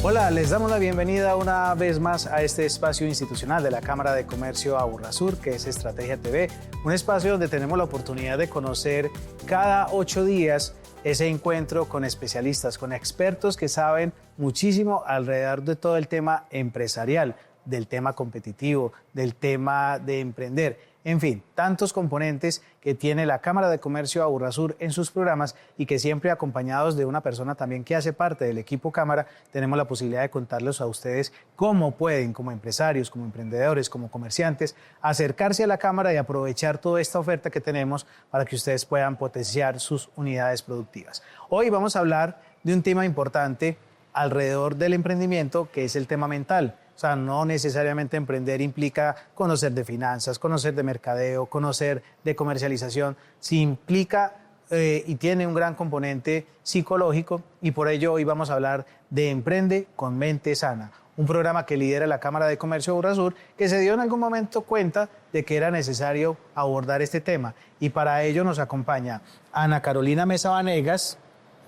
Hola, les damos la bienvenida una vez más a este espacio institucional de la Cámara de Comercio Aburrasur, que es Estrategia TV, un espacio donde tenemos la oportunidad de conocer cada 8 días ese encuentro con especialistas, con expertos que saben muchísimo alrededor de todo el tema empresarial, del tema competitivo, del tema de emprender. En fin, tantos componentes que tiene la Cámara de Comercio Aburrasur en sus programas y que siempre acompañados de una persona también que hace parte del equipo Cámara, tenemos la posibilidad de contarles a ustedes cómo pueden, como empresarios, como emprendedores, como comerciantes, acercarse a la Cámara y aprovechar toda esta oferta que tenemos para que ustedes puedan potenciar sus unidades productivas. Hoy vamos a hablar de un tema importante alrededor del emprendimiento, que es el tema mental. O sea, no necesariamente emprender implica conocer de finanzas, conocer de mercadeo, conocer de comercialización. Sí implica y tiene un gran componente psicológico, y por ello hoy vamos a hablar de Emprende con Mente Sana, un programa que lidera la Cámara de Comercio Aburrasur, que se dio en algún momento cuenta de que era necesario abordar este tema. Y para ello nos acompaña Ana Carolina Mesa Vanegas.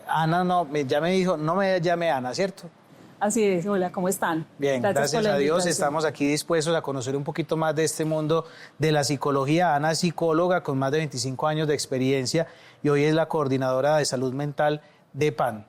Ana ya me dijo, no me llame Ana, ¿cierto? Así es, hola, ¿cómo están? Bien, gracias a Dios estamos aquí dispuestos a conocer un poquito más de este mundo de la psicología. Ana es psicóloga con más de 25 años de experiencia y hoy es la coordinadora de salud mental de PAN.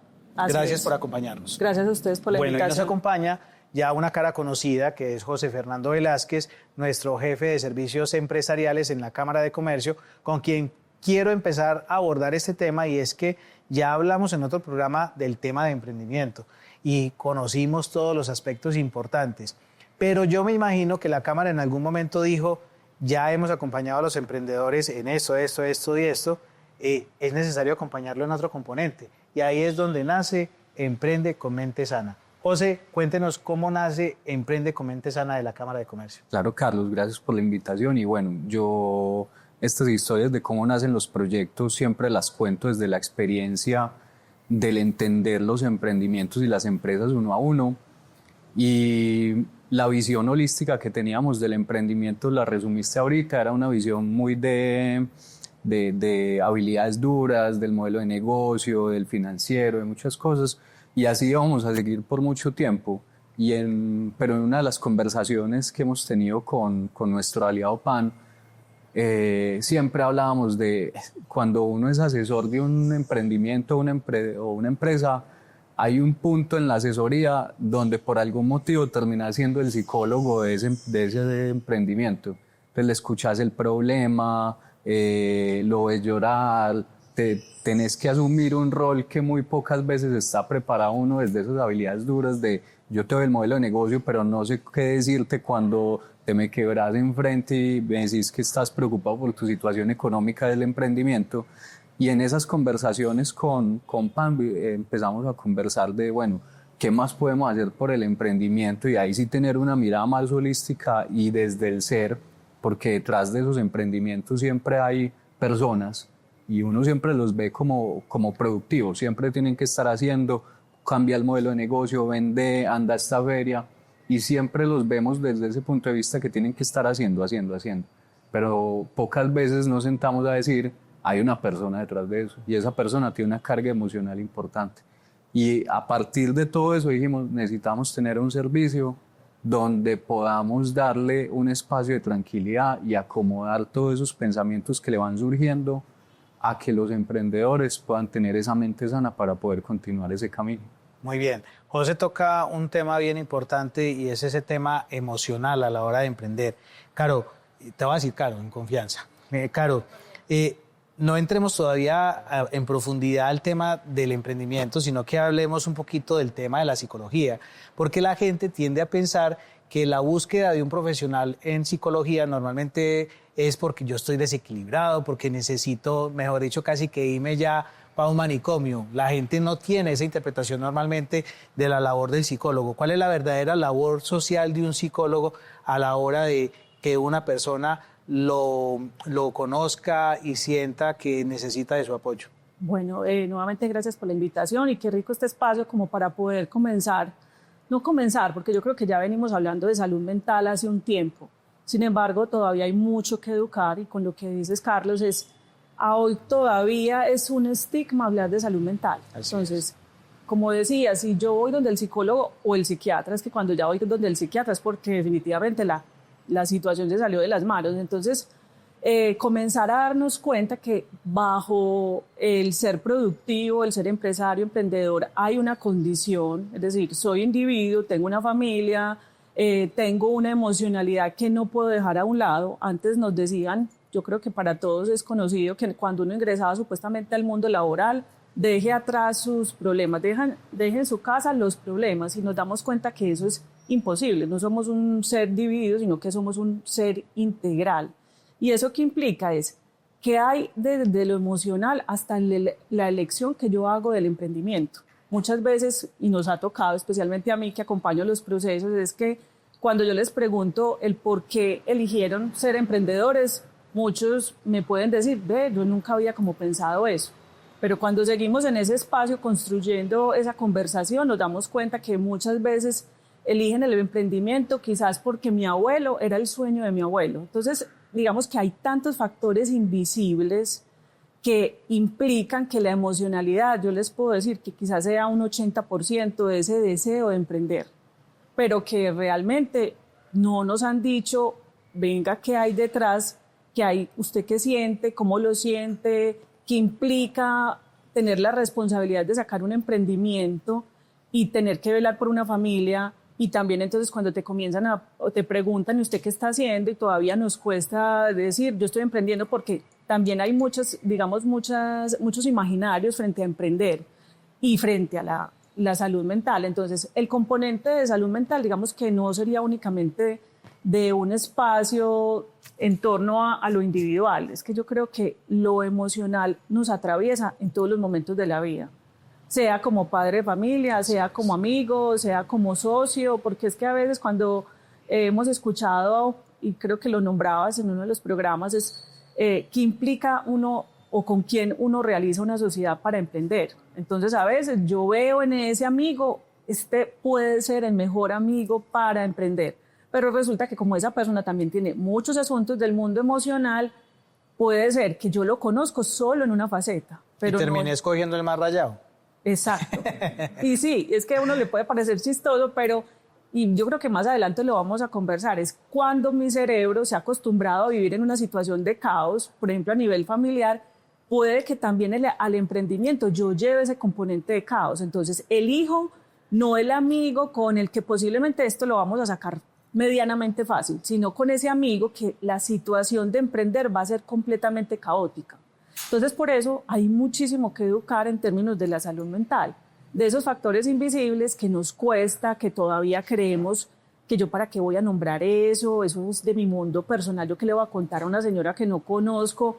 Gracias por acompañarnos. Gracias a ustedes por la invitación. Bueno, y nos acompaña ya una cara conocida que es José Fernando Velázquez, nuestro jefe de servicios empresariales en la Cámara de Comercio, con quien quiero empezar a abordar este tema, y es que ya hablamos en otro programa del tema de emprendimiento y conocimos todos los aspectos importantes. Pero yo me imagino que la Cámara en algún momento dijo, ya hemos acompañado a los emprendedores en esto y esto, es necesario acompañarlo en otro componente. Y ahí es donde nace Emprende con Mente Sana. José, cuéntenos cómo nace Emprende con Mente Sana de la Cámara de Comercio. Claro, Carlos, gracias por la invitación. Y bueno, yo estas historias de cómo nacen los proyectos siempre las cuento desde la experiencia del entender los emprendimientos y las empresas uno a uno, y la visión holística que teníamos del emprendimiento la resumiste ahorita. Era una visión muy de habilidades duras, del modelo de negocio, del financiero, de muchas cosas, y así vamos a seguir por mucho tiempo. Pero en una de las conversaciones que hemos tenido con nuestro aliado PAN, siempre hablábamos de cuando uno es asesor de un emprendimiento o una empresa, hay un punto en la asesoría donde por algún motivo termina siendo el psicólogo de ese emprendimiento. Entonces le escuchas el problema, lo ves llorar, tenés que asumir un rol que muy pocas veces está preparado uno desde esas habilidades duras de yo te doy el modelo de negocio, pero no sé qué decirte cuando te me quebras enfrente y me decís que estás preocupado por tu situación económica del emprendimiento. Y en esas conversaciones con PAN empezamos a conversar de, bueno, ¿qué más podemos hacer por el emprendimiento? Y ahí sí tener una mirada más holística y desde el ser, porque detrás de esos emprendimientos siempre hay personas y uno siempre los ve como productivos, siempre tienen que estar haciendo, cambia el modelo de negocio, vende, anda a esta feria, y siempre los vemos desde ese punto de vista que tienen que estar haciendo. Pero pocas veces nos sentamos a decir, hay una persona detrás de eso, y esa persona tiene una carga emocional importante. Y a partir de todo eso dijimos, necesitamos tener un servicio donde podamos darle un espacio de tranquilidad y acomodar todos esos pensamientos que le van surgiendo a que los emprendedores puedan tener esa mente sana para poder continuar ese camino. Muy bien. José toca un tema bien importante, y es ese tema emocional a la hora de emprender. Caro, te voy a decir Caro, en confianza. Caro, no entremos todavía en profundidad al tema del emprendimiento, sino que hablemos un poquito del tema de la psicología, porque la gente tiende a pensar que la búsqueda de un profesional en psicología normalmente es porque yo estoy desequilibrado, porque necesito, mejor dicho, casi que irme ya para un manicomio. La gente no tiene esa interpretación normalmente de la labor del psicólogo. ¿Cuál es la verdadera labor social de un psicólogo a la hora de que una persona lo conozca y sienta que necesita de su apoyo? Bueno, nuevamente gracias por la invitación, y qué rico este espacio como para poder porque yo creo que ya venimos hablando de salud mental hace un tiempo. Sin embargo, todavía hay mucho que educar, y con lo que dices, Carlos, a hoy todavía es un estigma hablar de salud mental. Entonces, como decía, si yo voy donde el psicólogo o el psiquiatra, es que cuando ya voy donde el psiquiatra es porque definitivamente la situación se salió de las manos. Entonces, comenzar a darnos cuenta que bajo el ser productivo, el ser empresario, emprendedor, hay una condición, es decir, soy individuo, tengo una familia, tengo una emocionalidad que no puedo dejar a un lado. Antes nos decían, yo creo que para todos es conocido que cuando uno ingresaba supuestamente al mundo laboral, deje atrás sus problemas, deje en su casa los problemas, y nos damos cuenta que eso es imposible. No somos un ser dividido, sino que somos un ser integral. ¿Y eso qué implica? Es que hay desde lo emocional hasta la elección que yo hago del emprendimiento. Muchas veces, y nos ha tocado, especialmente a mí que acompaño los procesos, es que cuando yo les pregunto el por qué eligieron ser emprendedores, muchos me pueden decir, ve, yo nunca había como pensado eso. Pero cuando seguimos en ese espacio construyendo esa conversación, nos damos cuenta que muchas veces eligen el emprendimiento quizás porque mi abuelo era el sueño de mi abuelo. Entonces, digamos que hay tantos factores invisibles que implican que la emocionalidad, yo les puedo decir que quizás sea un 80% de ese deseo de emprender, pero que realmente no nos han dicho, venga, qué hay detrás, qué hay, usted qué siente, cómo lo siente, qué implica tener la responsabilidad de sacar un emprendimiento y tener que velar por una familia. Y también entonces cuando te comienzan o te preguntan, ¿y usted qué está haciendo? Y todavía nos cuesta decir, yo estoy emprendiendo, porque también hay muchos imaginarios frente a emprender y frente a la salud mental. Entonces, el componente de salud mental, digamos que no sería únicamente de un espacio en torno a lo individual. Es que yo creo que lo emocional nos atraviesa en todos los momentos de la vida, sea como padre de familia, sea como amigo, sea como socio, porque es que a veces cuando hemos escuchado, y creo que lo nombrabas en uno de los programas, es qué implica uno o con quién uno realiza una sociedad para emprender. Entonces a veces yo veo en ese amigo, este puede ser el mejor amigo para emprender, pero resulta que como esa persona también tiene muchos asuntos del mundo emocional, puede ser que yo lo conozco solo en una faceta. Pero y terminé escogiendo el más rayado. Exacto. Y sí, es que a uno le puede parecer chistoso, pero, y yo creo que más adelante lo vamos a conversar, es cuando mi cerebro se ha acostumbrado a vivir en una situación de caos, por ejemplo a nivel familiar, puede que también al emprendimiento yo lleve ese componente de caos. Entonces elijo no el amigo con el que posiblemente esto lo vamos a sacar medianamente fácil, sino con ese amigo que la situación de emprender va a ser completamente caótica. Entonces, por eso hay muchísimo que educar en términos de la salud mental, de esos factores invisibles que nos cuesta, que todavía creemos que yo para qué voy a nombrar eso es de mi mundo personal, yo qué le voy a contar a una señora que no conozco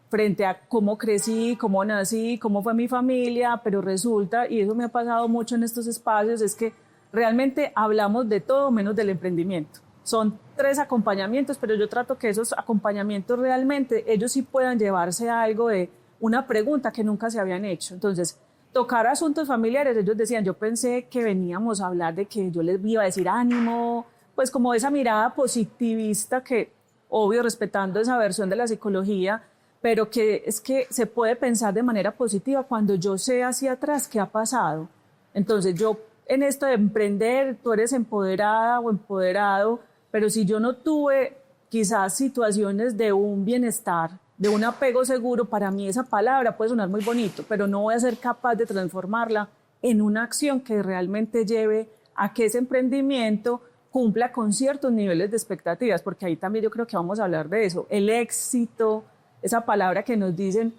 frente a cómo crecí, cómo nací, cómo fue mi familia, pero resulta, y eso me ha pasado mucho en estos espacios, es que realmente hablamos de todo menos del emprendimiento. Son 3 acompañamientos, pero yo trato que esos acompañamientos realmente ellos sí puedan llevarse a algo de una pregunta que nunca se habían hecho. Entonces, tocar asuntos familiares, ellos decían, yo pensé que veníamos a hablar de que yo les iba a decir ánimo, pues como esa mirada positivista que, obvio, respetando esa versión de la psicología, pero que es que se puede pensar de manera positiva cuando yo sé hacia atrás qué ha pasado. Entonces, yo en esto de emprender, tú eres empoderada o empoderado, pero si yo no tuve quizás situaciones de un bienestar, de un apego seguro, para mí esa palabra puede sonar muy bonito, pero no voy a ser capaz de transformarla en una acción que realmente lleve a que ese emprendimiento cumpla con ciertos niveles de expectativas, porque ahí también yo creo que vamos a hablar de eso. El éxito, esa palabra que nos dicen,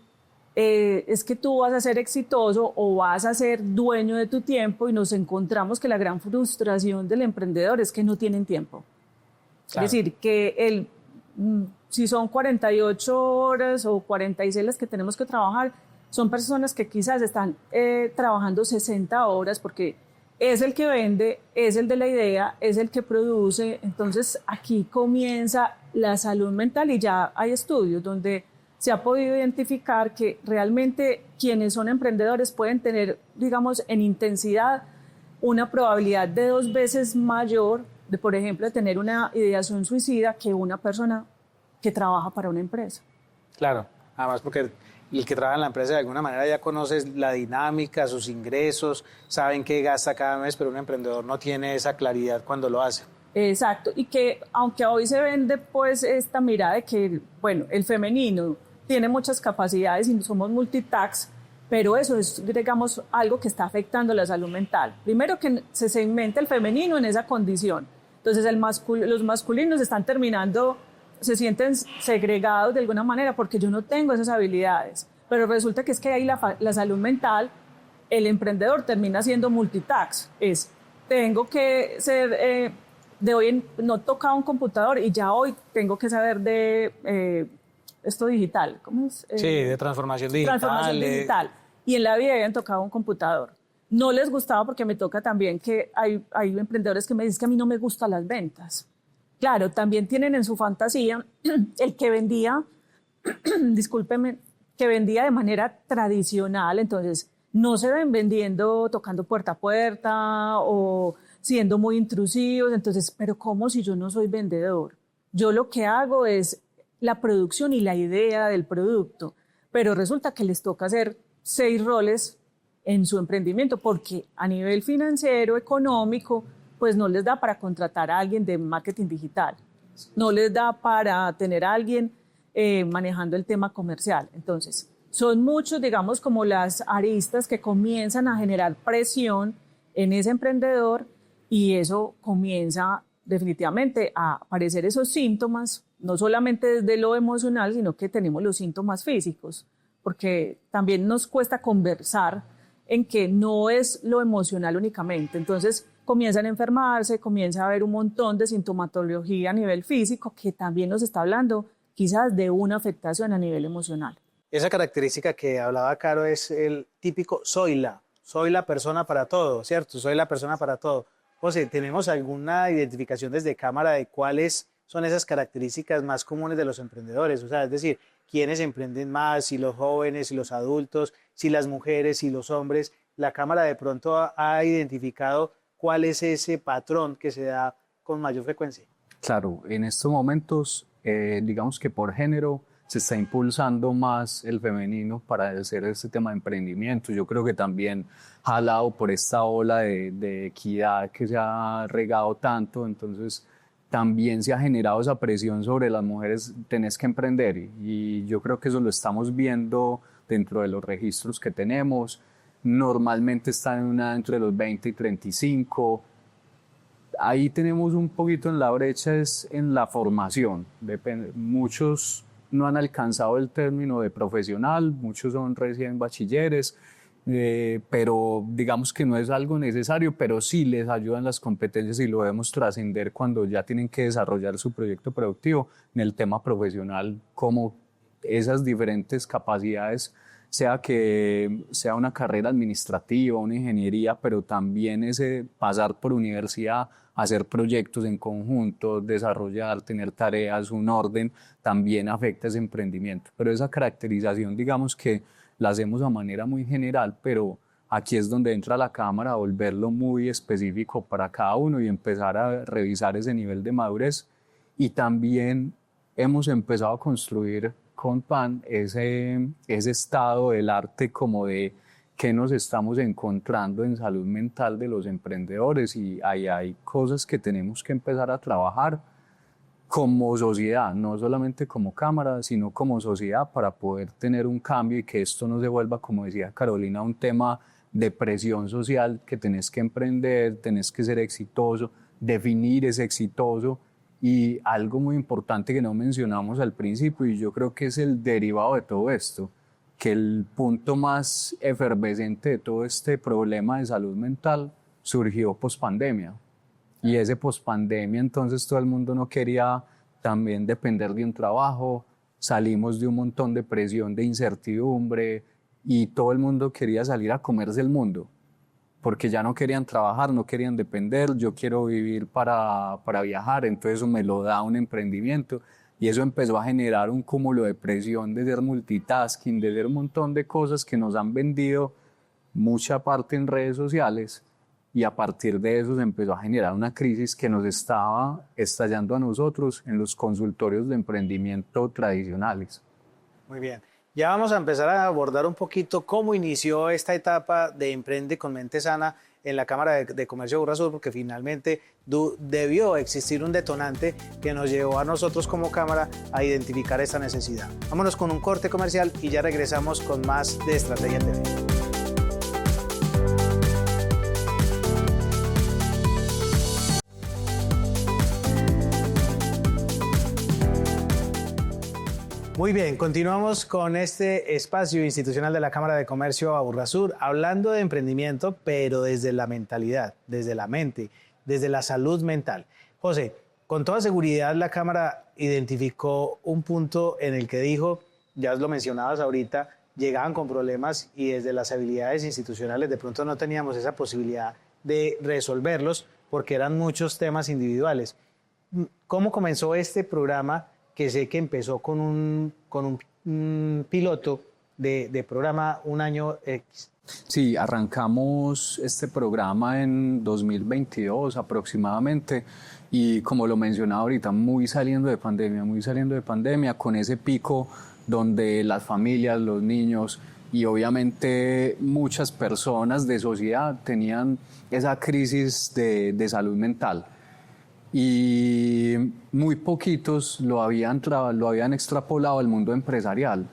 es que tú vas a ser exitoso o vas a ser dueño de tu tiempo, y nos encontramos que la gran frustración del emprendedor es que no tienen tiempo. Claro. Es decir, que si son 48 horas o 46 las que tenemos que trabajar, son personas que quizás están trabajando 60 horas porque es el que vende, es el de la idea, es el que produce. Entonces aquí comienza la salud mental, y ya hay estudios donde se ha podido identificar que realmente quienes son emprendedores pueden tener, digamos, en intensidad una probabilidad de 2 veces mayor de, por ejemplo, de tener una ideación suicida que una persona que trabaja para una empresa. Claro, además porque el que trabaja en la empresa de alguna manera ya conoce la dinámica, sus ingresos, saben qué gasta cada mes, pero un emprendedor no tiene esa claridad cuando lo hace. Exacto, y que aunque hoy se vende pues esta mirada de que, bueno, el femenino tiene muchas capacidades y somos multitask, pero eso es, digamos, algo que está afectando la salud mental. Primero que se segmenta el femenino en esa condición, entonces los masculinos están terminando, se sienten segregados de alguna manera porque yo no tengo esas habilidades, pero resulta que es que ahí la salud mental, el emprendedor termina siendo multitask, tengo que ser... de hoy no tocaba un computador y ya hoy tengo que saber de esto digital. ¿Cómo es? Sí, de transformación digital. Transformación digital. Y en la vida habían tocado un computador. No les gustaba porque me toca también que hay emprendedores que me dicen que a mí no me gustan las ventas. Claro, también tienen en su fantasía el que vendía, discúlpeme, que vendía de manera tradicional, entonces no se ven vendiendo, tocando puerta a puerta o siendo muy intrusivos, entonces, pero ¿cómo si yo no soy vendedor? Yo lo que hago es la producción y la idea del producto, pero resulta que les toca hacer 6 roles en su emprendimiento porque a nivel financiero, económico, pues no les da para contratar a alguien de marketing digital, no les da para tener a alguien manejando el tema comercial. Entonces, son muchos, digamos, como las aristas que comienzan a generar presión en ese emprendedor y eso comienza definitivamente a aparecer esos síntomas, no solamente desde lo emocional, sino que tenemos los síntomas físicos, porque también nos cuesta conversar en que no es lo emocional únicamente. Entonces comienzan a enfermarse, comienza a haber un montón de sintomatología a nivel físico que también nos está hablando quizás de una afectación a nivel emocional. Esa característica que hablaba Caro es el típico soy la persona para todo, ¿cierto? Soy la persona para todo. José, ¿tenemos alguna identificación desde cámara de cuáles son esas características más comunes de los emprendedores? O sea, es decir, ¿quiénes emprenden más? Si los jóvenes, si los adultos, si las mujeres, si los hombres. La cámara de pronto ha identificado cuál es ese patrón que se da con mayor frecuencia. Claro, en estos momentos, digamos que por género, se está impulsando más el femenino para hacer este tema de emprendimiento. Yo creo que también jalado por esta ola de equidad que se ha regado tanto, entonces también se ha generado esa presión sobre las mujeres, tenés que emprender y yo creo que eso lo estamos viendo dentro de los registros que tenemos. Normalmente están entre los 20 y 35. Ahí tenemos un poquito en la brecha, es en la formación. Muchos no han alcanzado el término de profesional, muchos son recién bachilleres, pero digamos que no es algo necesario, pero sí les ayudan las competencias y lo debemos trascender cuando ya tienen que desarrollar su proyecto productivo en el tema profesional, como esas diferentes capacidades, sea que sea una carrera administrativa, una ingeniería, pero también ese pasar por universidad, hacer proyectos en conjunto, desarrollar, tener tareas, un orden, también afecta ese emprendimiento. Pero esa caracterización, digamos que la hacemos a manera muy general, pero aquí es donde entra la cámara a volverlo muy específico para cada uno y empezar a revisar ese nivel de madurez. Y también hemos empezado a construir con PAN ese estado del arte como de qué nos estamos encontrando en salud mental de los emprendedores y ahí hay cosas que tenemos que empezar a trabajar como sociedad, no solamente como cámara, sino como sociedad para poder tener un cambio y que esto no se vuelva, como decía Carolina, un tema de presión social, que tenés que emprender, tenés que ser exitoso, definir ese exitoso. Y algo muy importante que no mencionamos al principio, y yo creo que es el derivado de todo esto, que el punto más efervescente de todo este problema de salud mental surgió pospandemia. Y ese pospandemia, entonces todo el mundo no quería también depender de un trabajo, salimos de un montón de presión, de incertidumbre, y todo el mundo quería salir a comerse el mundo, porque ya no querían trabajar, no querían depender, yo quiero vivir para viajar, entonces eso me lo da un emprendimiento y eso empezó a generar un cúmulo de presión de ser multitasking, de ser un montón de cosas que nos han vendido mucha parte en redes sociales y a partir de eso se empezó a generar una crisis que nos estaba estallando a nosotros en los consultorios de emprendimiento tradicionales. Muy bien. Ya vamos a empezar a abordar un poquito cómo inició esta etapa de Emprende con Mente Sana en la Cámara de Comercio de Aburrasur, porque finalmente debió existir un detonante que nos llevó a nosotros como Cámara a identificar esta necesidad. Vámonos con un corte comercial y ya regresamos con más de Estrategia TV. Muy bien, continuamos con este espacio institucional de la Cámara de Comercio Aburrasur, hablando de emprendimiento, pero desde la mentalidad, desde la mente, desde la salud mental. José, con toda seguridad la Cámara identificó un punto en el que dijo, ya lo mencionabas ahorita, llegaban con problemas y desde las habilidades institucionales de pronto no teníamos esa posibilidad de resolverlos porque eran muchos temas individuales. ¿Cómo comenzó este programa? Que sé que empezó con un piloto de programa un año X. Sí, arrancamos este programa en 2022 aproximadamente y como lo mencionaba ahorita, muy saliendo de pandemia, con ese pico donde las familias, los niños y obviamente muchas personas de sociedad tenían esa crisis de salud mental. Y muy poquitos lo habían extrapolado al mundo empresarial,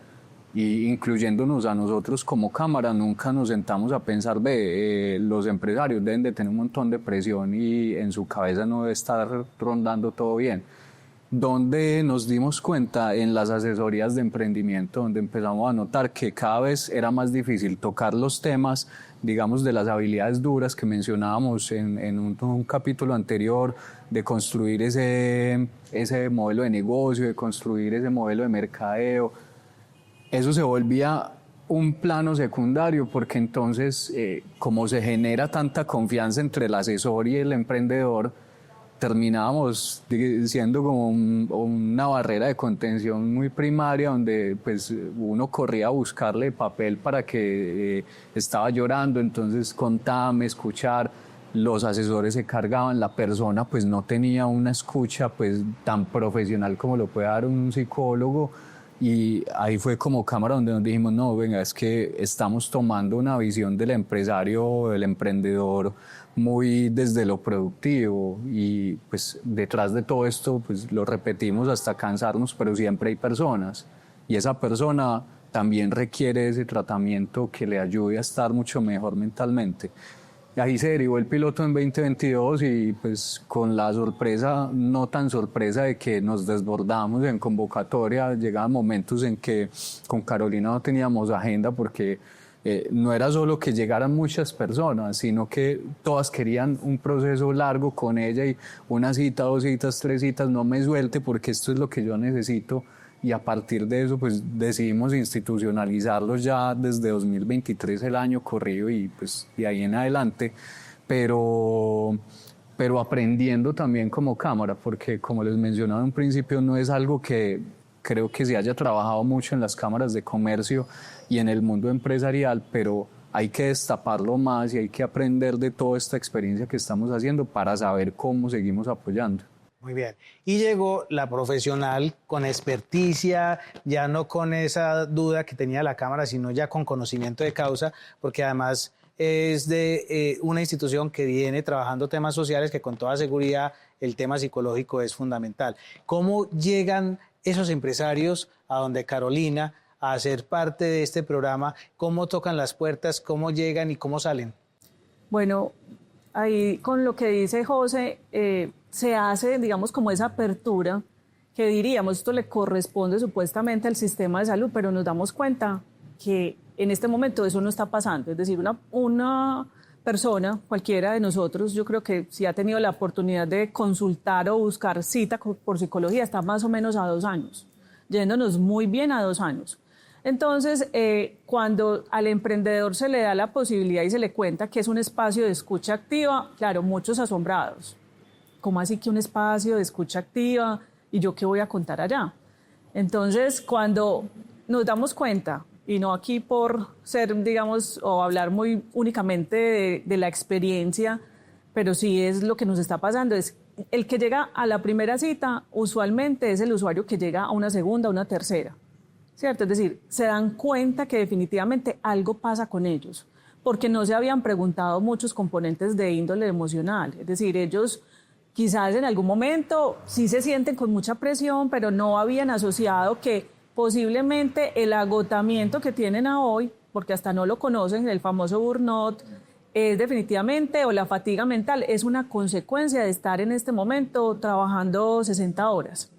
y incluyéndonos a nosotros como Cámara. Nunca nos sentamos a pensar, los empresarios deben de tener un montón de presión y en su cabeza no debe estar rondando todo bien. Donde nos dimos cuenta en las asesorías de emprendimiento, donde empezamos a notar que cada vez era más difícil tocar los temas, digamos, de las habilidades duras que mencionábamos en un capítulo anterior, de construir ese modelo de negocio, de construir ese modelo de mercadeo. Eso se volvía un plano secundario porque entonces, como se genera tanta confianza entre el asesor y el emprendedor, terminábamos siendo como una barrera de contención muy primaria, donde pues uno corría a buscarle papel para que estaba llorando, entonces contame, escuchar. Los asesores se cargaban, la persona pues no tenía una escucha pues tan profesional como lo puede dar un psicólogo, y ahí fue como Cámara donde nos dijimos, no, venga, es que estamos tomando una visión del empresario, del emprendedor, muy desde lo productivo, y pues detrás de todo esto pues lo repetimos hasta cansarnos, pero siempre hay personas, y esa persona también requiere ese tratamiento que le ayude a estar mucho mejor mentalmente. Y ahí se derivó el piloto en 2022 y pues con la sorpresa, no tan sorpresa, de que nos desbordamos en convocatoria. Llegaban momentos en que con Carolina no teníamos agenda porque no era solo que llegaran muchas personas, sino que todas querían un proceso largo con ella, y una cita, 2 citas, 3 citas, no me suelte porque esto es lo que yo necesito. Y a partir de eso pues decidimos institucionalizarlo ya desde 2023, el año corrido, y pues de ahí en adelante, pero aprendiendo también como Cámara, porque como les mencionaba en un principio, no es algo que creo que se haya trabajado mucho en las cámaras de comercio y en el mundo empresarial, pero hay que destaparlo más y hay que aprender de toda esta experiencia que estamos haciendo para saber cómo seguimos apoyando. Muy bien. Y llegó la profesional con experticia, ya no con esa duda que tenía la Cámara, sino ya con conocimiento de causa, porque además es de una institución que viene trabajando temas sociales, que con toda seguridad el tema psicológico es fundamental. ¿Cómo llegan esos empresarios a donde Carolina a ser parte de este programa? ¿Cómo tocan las puertas? ¿Cómo llegan y cómo salen? Bueno, ahí con lo que dice José, se hace, digamos, como esa apertura que diríamos, esto le corresponde supuestamente al sistema de salud, pero nos damos cuenta que en este momento eso no está pasando. Es decir, una persona, cualquiera de nosotros, yo creo que si ha tenido la oportunidad de consultar o buscar cita por psicología, está más o menos a 2 años, yéndonos muy bien a 2 años. Entonces, cuando al emprendedor se le da la posibilidad y se le cuenta que es un espacio de escucha activa, claro, muchos asombrados. ¿Cómo así que un espacio de escucha activa? ¿Y yo qué voy a contar allá? Entonces, cuando nos damos cuenta, y no aquí por ser, digamos, o hablar muy únicamente de la experiencia, pero sí es lo que nos está pasando, es el que llega a la primera cita, usualmente es el usuario que llega a una segunda, una tercera. ¿cierto? Es decir, se dan cuenta que definitivamente algo pasa con ellos, porque no se habían preguntado muchos componentes de índole emocional. Es decir, ellos quizás en algún momento sí se sienten con mucha presión, pero no habían asociado que posiblemente el agotamiento que tienen a hoy, porque hasta no lo conocen, el famoso burnout, es definitivamente, o la fatiga mental, es una consecuencia de estar en este momento trabajando 60 horas.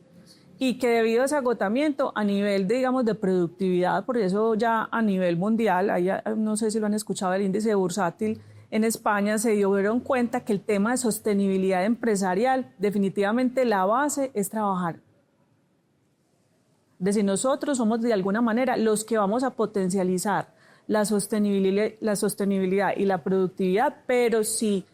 Y que debido a ese agotamiento, a nivel, digamos, de productividad, por eso ya a nivel mundial, ahí, no sé si lo han escuchado, el índice bursátil en España, se dieron cuenta que el tema de sostenibilidad empresarial, definitivamente la base es trabajar. Es decir, nosotros somos de alguna manera los que vamos a potencializar la sostenibilidad y la productividad, pero si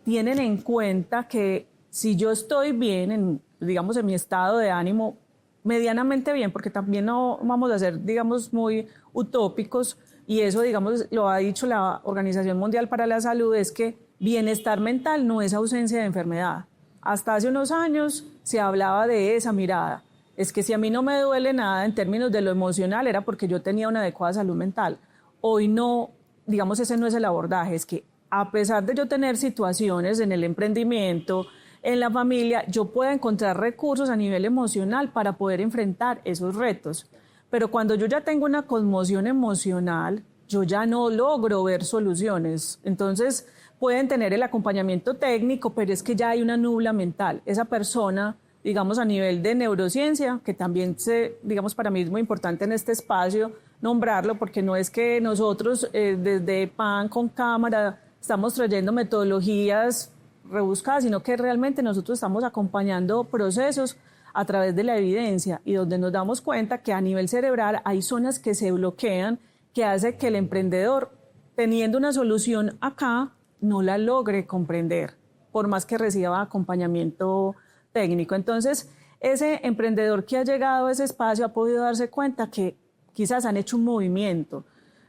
tienen en cuenta que si yo estoy bien, digamos, en mi estado de ánimo, medianamente bien, porque también no vamos a ser, digamos, muy utópicos, y eso, digamos, lo ha dicho la Organización Mundial para la Salud, es que bienestar mental no es ausencia de enfermedad. Hasta hace unos años se hablaba de esa mirada. Es que si a mí no me duele nada en términos de lo emocional, era porque yo tenía una adecuada salud mental. Hoy no, digamos, ese no es el abordaje, es que a pesar de yo tener situaciones en el emprendimiento, en la familia, yo puedo encontrar recursos a nivel emocional para poder enfrentar esos retos. Pero cuando yo ya tengo una conmoción emocional, yo ya no logro ver soluciones. Entonces, pueden tener el acompañamiento técnico, pero es que ya hay una nubla mental. Esa persona, digamos, a nivel de neurociencia, que también digamos, para mí es muy importante en este espacio nombrarlo, porque no es que nosotros desde PAN con cámara estamos trayendo metodologías rebuscadas, sino que realmente nosotros estamos acompañando procesos a través de la evidencia y donde nos damos cuenta que a nivel cerebral hay zonas que se bloquean, que hace que el emprendedor, teniendo una solución acá, no la logre comprender, por más que reciba acompañamiento técnico. Entonces, ese emprendedor que ha llegado a ese espacio ha podido darse cuenta que quizás han hecho un movimiento.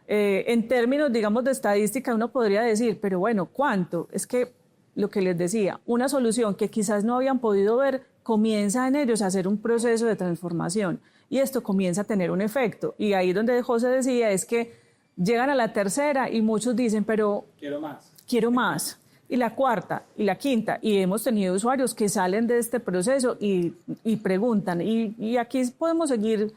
En términos, digamos, de estadística, uno podría decir, pero bueno, ¿cuánto? Es que lo que les decía, una solución que quizás no habían podido ver, comienza en ellos a hacer un proceso de transformación y esto comienza a tener un efecto. Y ahí donde José decía es que llegan a la tercera y muchos dicen, pero quiero más. Quiero más. Y la cuarta y la quinta, y hemos tenido usuarios que salen de este proceso y preguntan, y aquí podemos seguir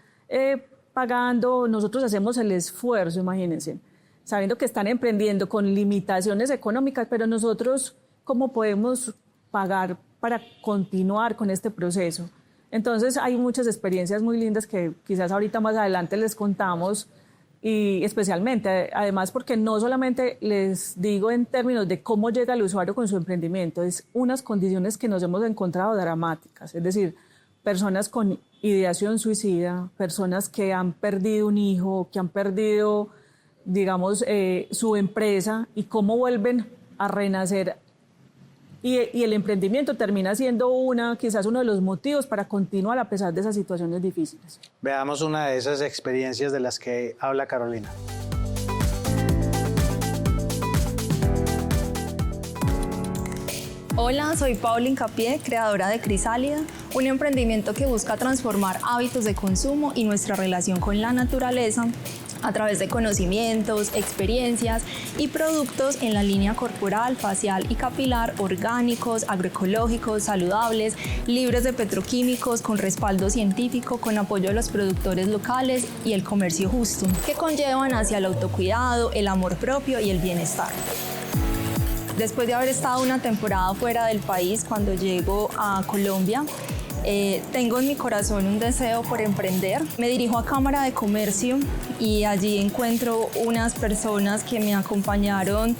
pagando, nosotros hacemos el esfuerzo, imagínense, sabiendo que están emprendiendo con limitaciones económicas, pero nosotros, ¿cómo podemos pagar para continuar con este proceso? Entonces hay muchas experiencias muy lindas que quizás ahorita más adelante les contamos, y especialmente, además, porque no solamente les digo en términos de cómo llega el usuario con su emprendimiento, es unas condiciones que nos hemos encontrado dramáticas, es decir, personas con ideación suicida, personas que han perdido un hijo, que han perdido, digamos, su empresa y cómo vuelven a renacer. Y el emprendimiento termina siendo quizás uno de los motivos para continuar a pesar de esas situaciones difíciles. Veamos una de esas experiencias de las que habla Carolina. Hola, soy Paula Incapié, creadora de Crisálida, un emprendimiento que busca transformar hábitos de consumo y nuestra relación con la naturaleza a través de conocimientos, experiencias y productos en la línea corporal, facial y capilar, orgánicos, agroecológicos, saludables, libres de petroquímicos, con respaldo científico, con apoyo de los productores locales y el comercio justo, que conllevan hacia el autocuidado, el amor propio y el bienestar. Después de haber estado una temporada fuera del país, cuando llego a Colombia, tengo en mi corazón un deseo por emprender. Me dirijo a Cámara de Comercio y allí encuentro unas personas que me acompañaron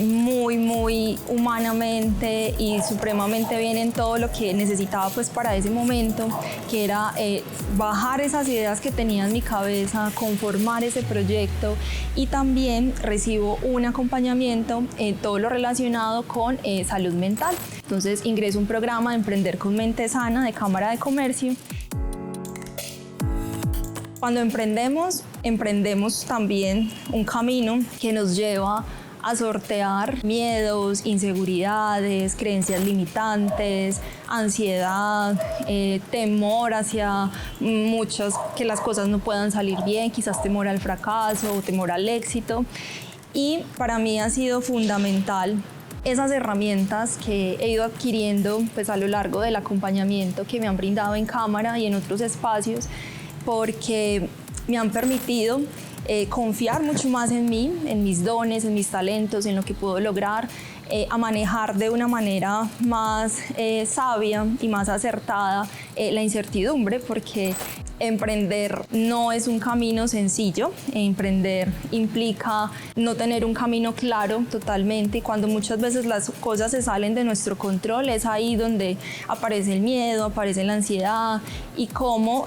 muy humanamente y supremamente bien en todo lo que necesitaba pues para ese momento, que era bajar esas ideas que tenía en mi cabeza, conformar ese proyecto, y también recibo un acompañamiento en todo lo relacionado con salud mental. Entonces ingreso a un programa de Emprender con Mente Sana de Cámara de Comercio. Cuando emprendemos también un camino que nos lleva a sortear miedos, inseguridades, creencias limitantes, ansiedad, temor hacia que las cosas no puedan salir bien, quizás temor al fracaso o temor al éxito. Y para mí ha sido fundamental esas herramientas que he ido adquiriendo pues, a lo largo del acompañamiento que me han brindado en cámara y en otros espacios, porque me han permitido confiar mucho más en mí, en mis dones, en mis talentos, en lo que puedo lograr, a manejar de una manera más sabia y más acertada la incertidumbre, porque emprender no es un camino sencillo. Emprender implica no tener un camino claro totalmente, y cuando muchas veces las cosas se salen de nuestro control es ahí donde aparece el miedo, aparece la ansiedad, y cómo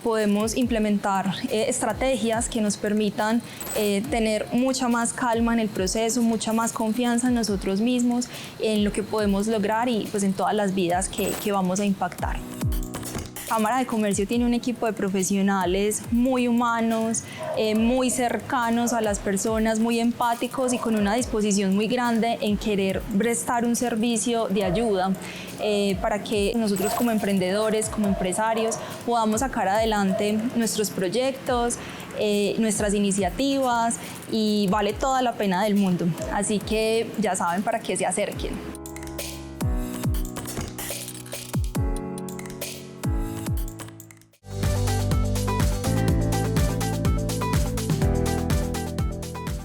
podemos implementar estrategias que nos permitan tener mucha más calma en el proceso, mucha más confianza en nosotros mismos, en lo que podemos lograr y pues en todas las vidas que vamos a impactar. Cámara de Comercio tiene un equipo de profesionales muy humanos, muy cercanos a las personas, muy empáticos y con una disposición muy grande en querer prestar un servicio de ayuda para que nosotros como emprendedores, como empresarios, podamos sacar adelante nuestros proyectos, nuestras iniciativas, y vale toda la pena del mundo. Así que ya saben para qué se acerquen.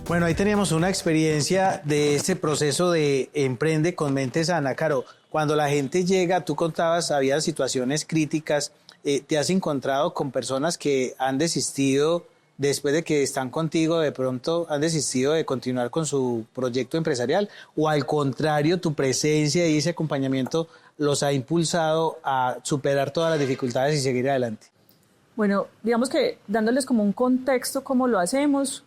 Bueno, ahí teníamos una experiencia de este proceso de Emprende con Mente Sana. Caro, cuando la gente llega, tú contabas, había situaciones críticas, ¿te has encontrado con personas que han desistido después de que están contigo, de pronto han desistido de continuar con su proyecto empresarial? ¿O al contrario, tu presencia y ese acompañamiento los ha impulsado a superar todas las dificultades y seguir adelante? Bueno, digamos que dándoles como un contexto cómo lo hacemos,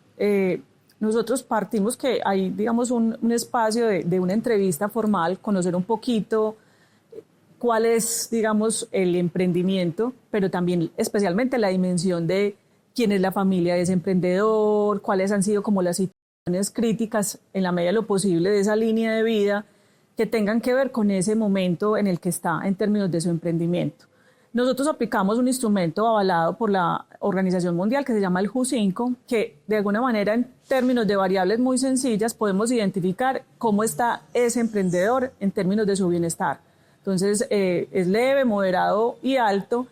nosotros partimos que hay, digamos, un espacio de una entrevista formal, conocer un poquito cuál es, digamos, el emprendimiento, pero también especialmente la dimensión de quién es la familia de ese emprendedor, cuáles han sido como las situaciones críticas en la medida de lo posible de esa línea de vida que tengan que ver con ese momento en el que está en términos de su emprendimiento. Nosotros aplicamos un instrumento avalado por la Organización Mundial que se llama el WHO5, que de alguna manera en términos de variables muy sencillas podemos identificar cómo está ese emprendedor en términos de su bienestar. Entonces es leve, moderado y alto,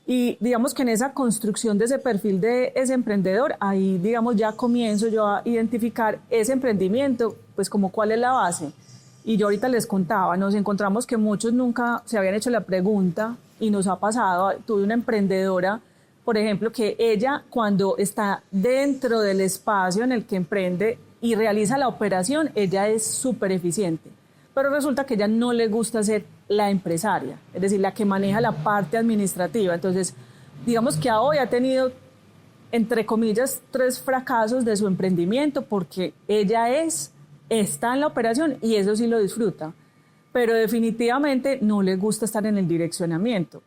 y digamos que en esa construcción de ese perfil de ese emprendedor, ahí digamos ya comienzo yo a identificar ese emprendimiento, pues como cuál es la base. Y yo ahorita les contaba, nos encontramos que muchos nunca se habían hecho la pregunta, y nos ha pasado. Tuve una emprendedora, por ejemplo, que ella cuando está dentro del espacio en el que emprende y realiza la operación, ella es súper eficiente. Pero resulta que ella no le gusta ser la empresaria, es decir, la que maneja la parte administrativa. Entonces, digamos que hoy ha tenido, entre comillas, 3 fracasos de su emprendimiento porque ella está en la operación y eso sí lo disfruta. Pero definitivamente no le gusta estar en el direccionamiento.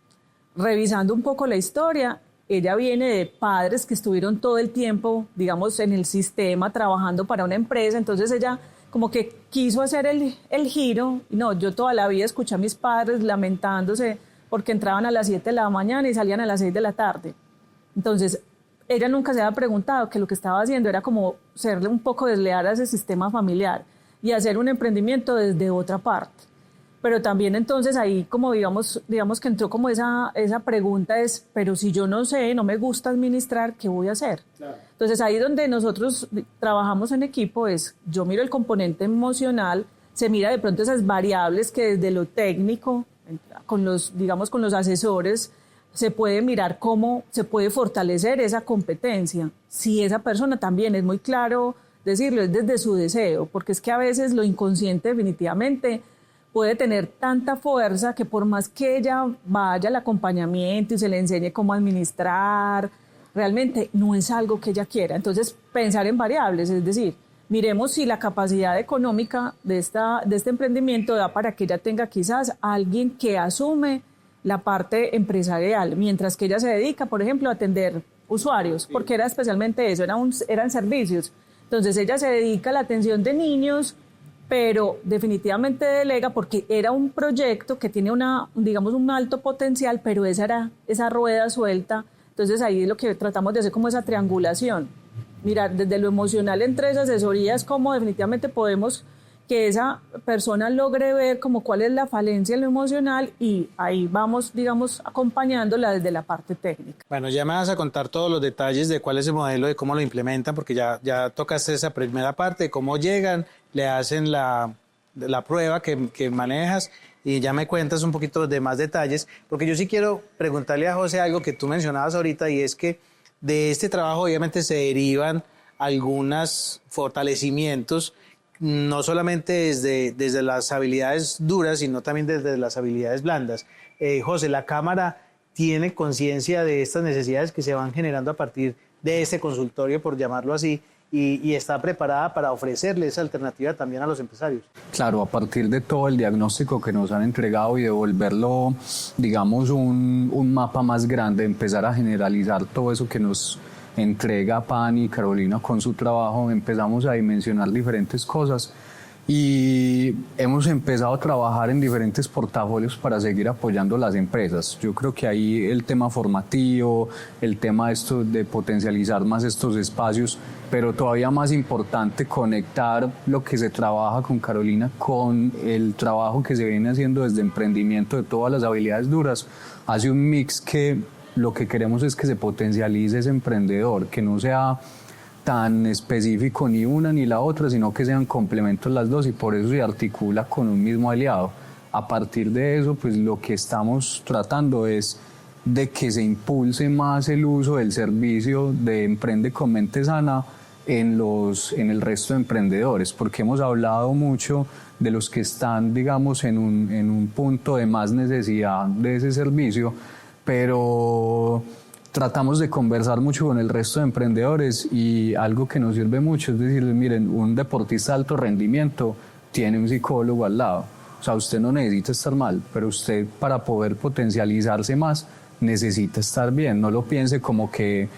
Revisando un poco la historia, ella viene de padres que estuvieron todo el tiempo, digamos, en el sistema, trabajando para una empresa, entonces ella como que quiso hacer el giro. No, yo toda la vida escuché a mis padres lamentándose porque entraban a las 7 de la mañana y salían a las 6 de la tarde. Entonces, ella nunca se había preguntado que lo que estaba haciendo era como serle un poco desleal a ese sistema familiar y hacer un emprendimiento desde otra parte. Pero también entonces ahí como digamos que entró como esa pregunta es, pero si yo no sé, no me gusta administrar, ¿qué voy a hacer? Claro. Entonces ahí donde nosotros trabajamos en equipo es, yo miro el componente emocional, se mira de pronto esas variables que desde lo técnico, con los asesores, se puede mirar cómo se puede fortalecer esa competencia. Si esa persona también es muy claro decirlo, es desde su deseo, porque es que a veces lo inconsciente definitivamente puede tener tanta fuerza que por más que ella vaya al acompañamiento y se le enseñe cómo administrar, realmente no es algo que ella quiera. Entonces, pensar en variables, es decir, miremos si la capacidad económica de este emprendimiento da para que ella tenga quizás a alguien que asume la parte empresarial, mientras que ella se dedica, por ejemplo, a atender usuarios, porque era especialmente eso, eran servicios. Entonces ella se dedica a la atención de niños, pero definitivamente delega porque era un proyecto que tiene digamos, un alto potencial, pero esa era esa rueda suelta. Entonces ahí es lo que tratamos de hacer como esa triangulación. Mirar desde lo emocional entre esas asesorías, cómo definitivamente podemos que esa persona logre ver como cuál es la falencia en lo emocional y ahí vamos, digamos, acompañándola desde la parte técnica. Bueno, ya me vas a contar todos los detalles de cuál es el modelo, de cómo lo implementan, porque ya tocaste esa primera parte, de cómo llegan, le hacen la prueba que manejas y ya me cuentas un poquito de más detalles, porque yo sí quiero preguntarle a José algo que tú mencionabas ahorita y es que de este trabajo obviamente se derivan algunos fortalecimientos, no solamente desde las habilidades duras, sino también desde las habilidades blandas. José, ¿la Cámara tiene conciencia de estas necesidades que se van generando a partir de este consultorio, por llamarlo así, y está preparada para ofrecerle esa alternativa también a los empresarios? Claro, a partir de todo el diagnóstico que nos han entregado y devolverlo, digamos, un mapa más grande, empezar a generalizar todo eso que nos entrega Pani y Carolina con su trabajo, empezamos a dimensionar diferentes cosas y hemos empezado a trabajar en diferentes portafolios para seguir apoyando las empresas. Yo creo que ahí el tema formativo, el tema de potencializar más estos espacios, pero todavía más importante, conectar lo que se trabaja con Carolina con el trabajo que se viene haciendo desde emprendimiento de todas las habilidades duras, hace un mix que lo que queremos es que se potencialice ese emprendedor, que no sea tan específico ni una ni la otra, sino que sean complementos las dos y por eso se articula con un mismo aliado. A partir de eso, pues lo que estamos tratando es de que se impulse más el uso del servicio de Emprende con Mente Sana en el resto de emprendedores, porque hemos hablado mucho de los que están, digamos, en un punto de más necesidad de ese servicio, pero tratamos de conversar mucho con el resto de emprendedores y algo que nos sirve mucho es decirles, miren, un deportista de alto rendimiento tiene un psicólogo al lado. O sea, usted no necesita estar mal, pero usted para poder potencializarse más necesita estar bien. No lo piense como que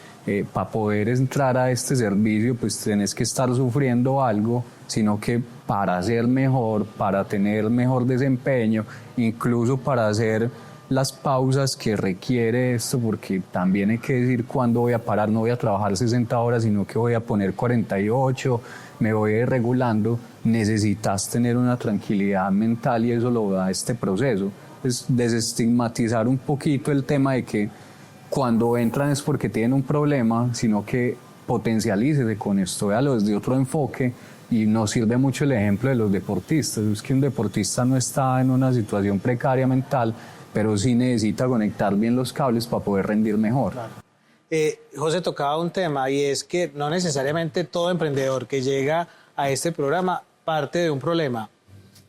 para poder entrar a este servicio pues tenés que estar sufriendo algo, sino que para ser mejor, para tener mejor desempeño, incluso para hacer las pausas que requiere esto, porque también hay que decir cuándo voy a parar, no voy a trabajar 60 horas, sino que voy a poner 48, me voy a ir regulando. Necesitas tener una tranquilidad mental y eso lo da este proceso. Es desestigmatizar un poquito el tema de que cuando entran es porque tienen un problema, sino que potencialícese con esto, véalo desde otro enfoque. Y nos sirve mucho el ejemplo de los deportistas. Es que un deportista no está en una situación precaria mental, pero sí necesita conectar bien los cables para poder rendir mejor. Claro. José tocaba un tema y es que no necesariamente todo emprendedor que llega a este programa parte de un problema.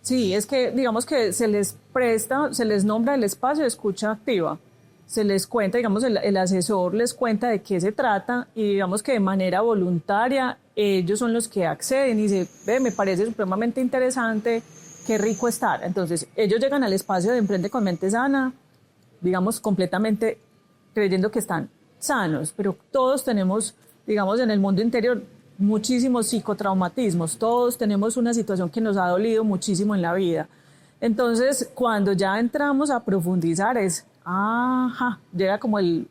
Sí, es que digamos que se les nombra el espacio de escucha activa, se les cuenta, digamos, el asesor les cuenta de qué se trata y digamos que de manera voluntaria ellos son los que acceden y dicen, me parece supremamente interesante, qué rico estar. Entonces, ellos llegan al espacio de Emprende con Mente Sana, digamos, completamente creyendo que están sanos, pero todos tenemos, digamos, en el mundo interior muchísimos psicotraumatismos, todos tenemos una situación que nos ha dolido muchísimo en la vida. Entonces, cuando ya entramos a profundizar llega como el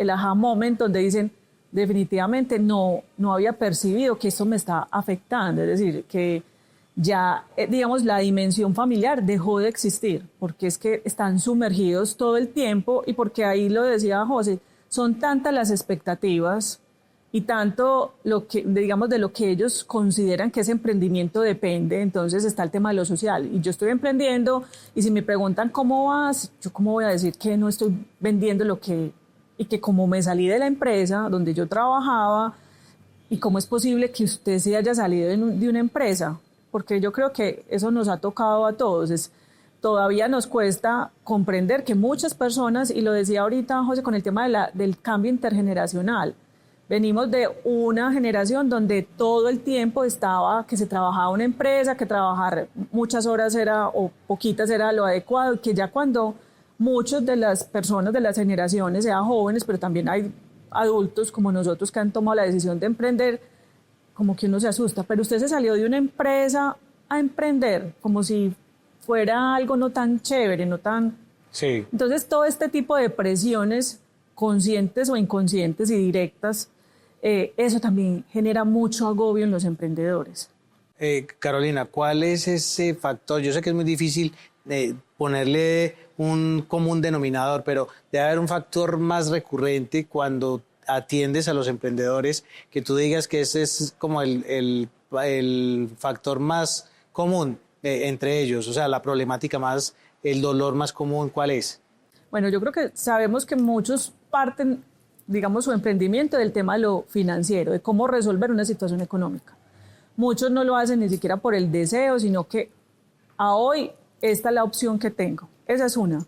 aha moment donde dicen, definitivamente no había percibido que esto me está afectando, es decir, que ya, digamos, la dimensión familiar dejó de existir, porque es que están sumergidos todo el tiempo y porque ahí lo decía José, son tantas las expectativas y tanto digamos, de lo que ellos consideran que ese emprendimiento depende. Entonces está el tema de lo social y yo estoy emprendiendo y si me preguntan cómo vas, yo cómo voy a decir que no estoy vendiendo y que como me salí de la empresa donde yo trabajaba y cómo es posible que usted se haya salido de una empresa, porque yo creo que eso nos ha tocado a todos. Todavía nos cuesta comprender que muchas personas, y lo decía ahorita José con el tema del cambio intergeneracional, venimos de una generación donde todo el tiempo que se trabajaba una empresa, que trabajar muchas horas o poquitas era lo adecuado, y que ya cuando muchas de las personas de las generaciones, sean jóvenes, pero también hay adultos como nosotros que han tomado la decisión de emprender, como que uno se asusta, pero usted se salió de una empresa a emprender, como si fuera algo no tan chévere, no tan... Sí. Entonces, todo este tipo de presiones conscientes o inconscientes y directas, eso también genera mucho agobio en los emprendedores. Carolina, ¿cuál es ese factor? Yo sé que es muy difícil ponerle un común denominador, pero debe haber un factor más recurrente cuando atiendes a los emprendedores, que tú digas que ese es como el factor más común entre ellos, o sea, la problemática más, el dolor más común, ¿cuál es? Bueno, yo creo que sabemos que muchos parten, digamos, su emprendimiento del tema de lo financiero, de cómo resolver una situación económica. Muchos no lo hacen ni siquiera por el deseo, sino que a hoy esta es la opción que tengo. Esa es una.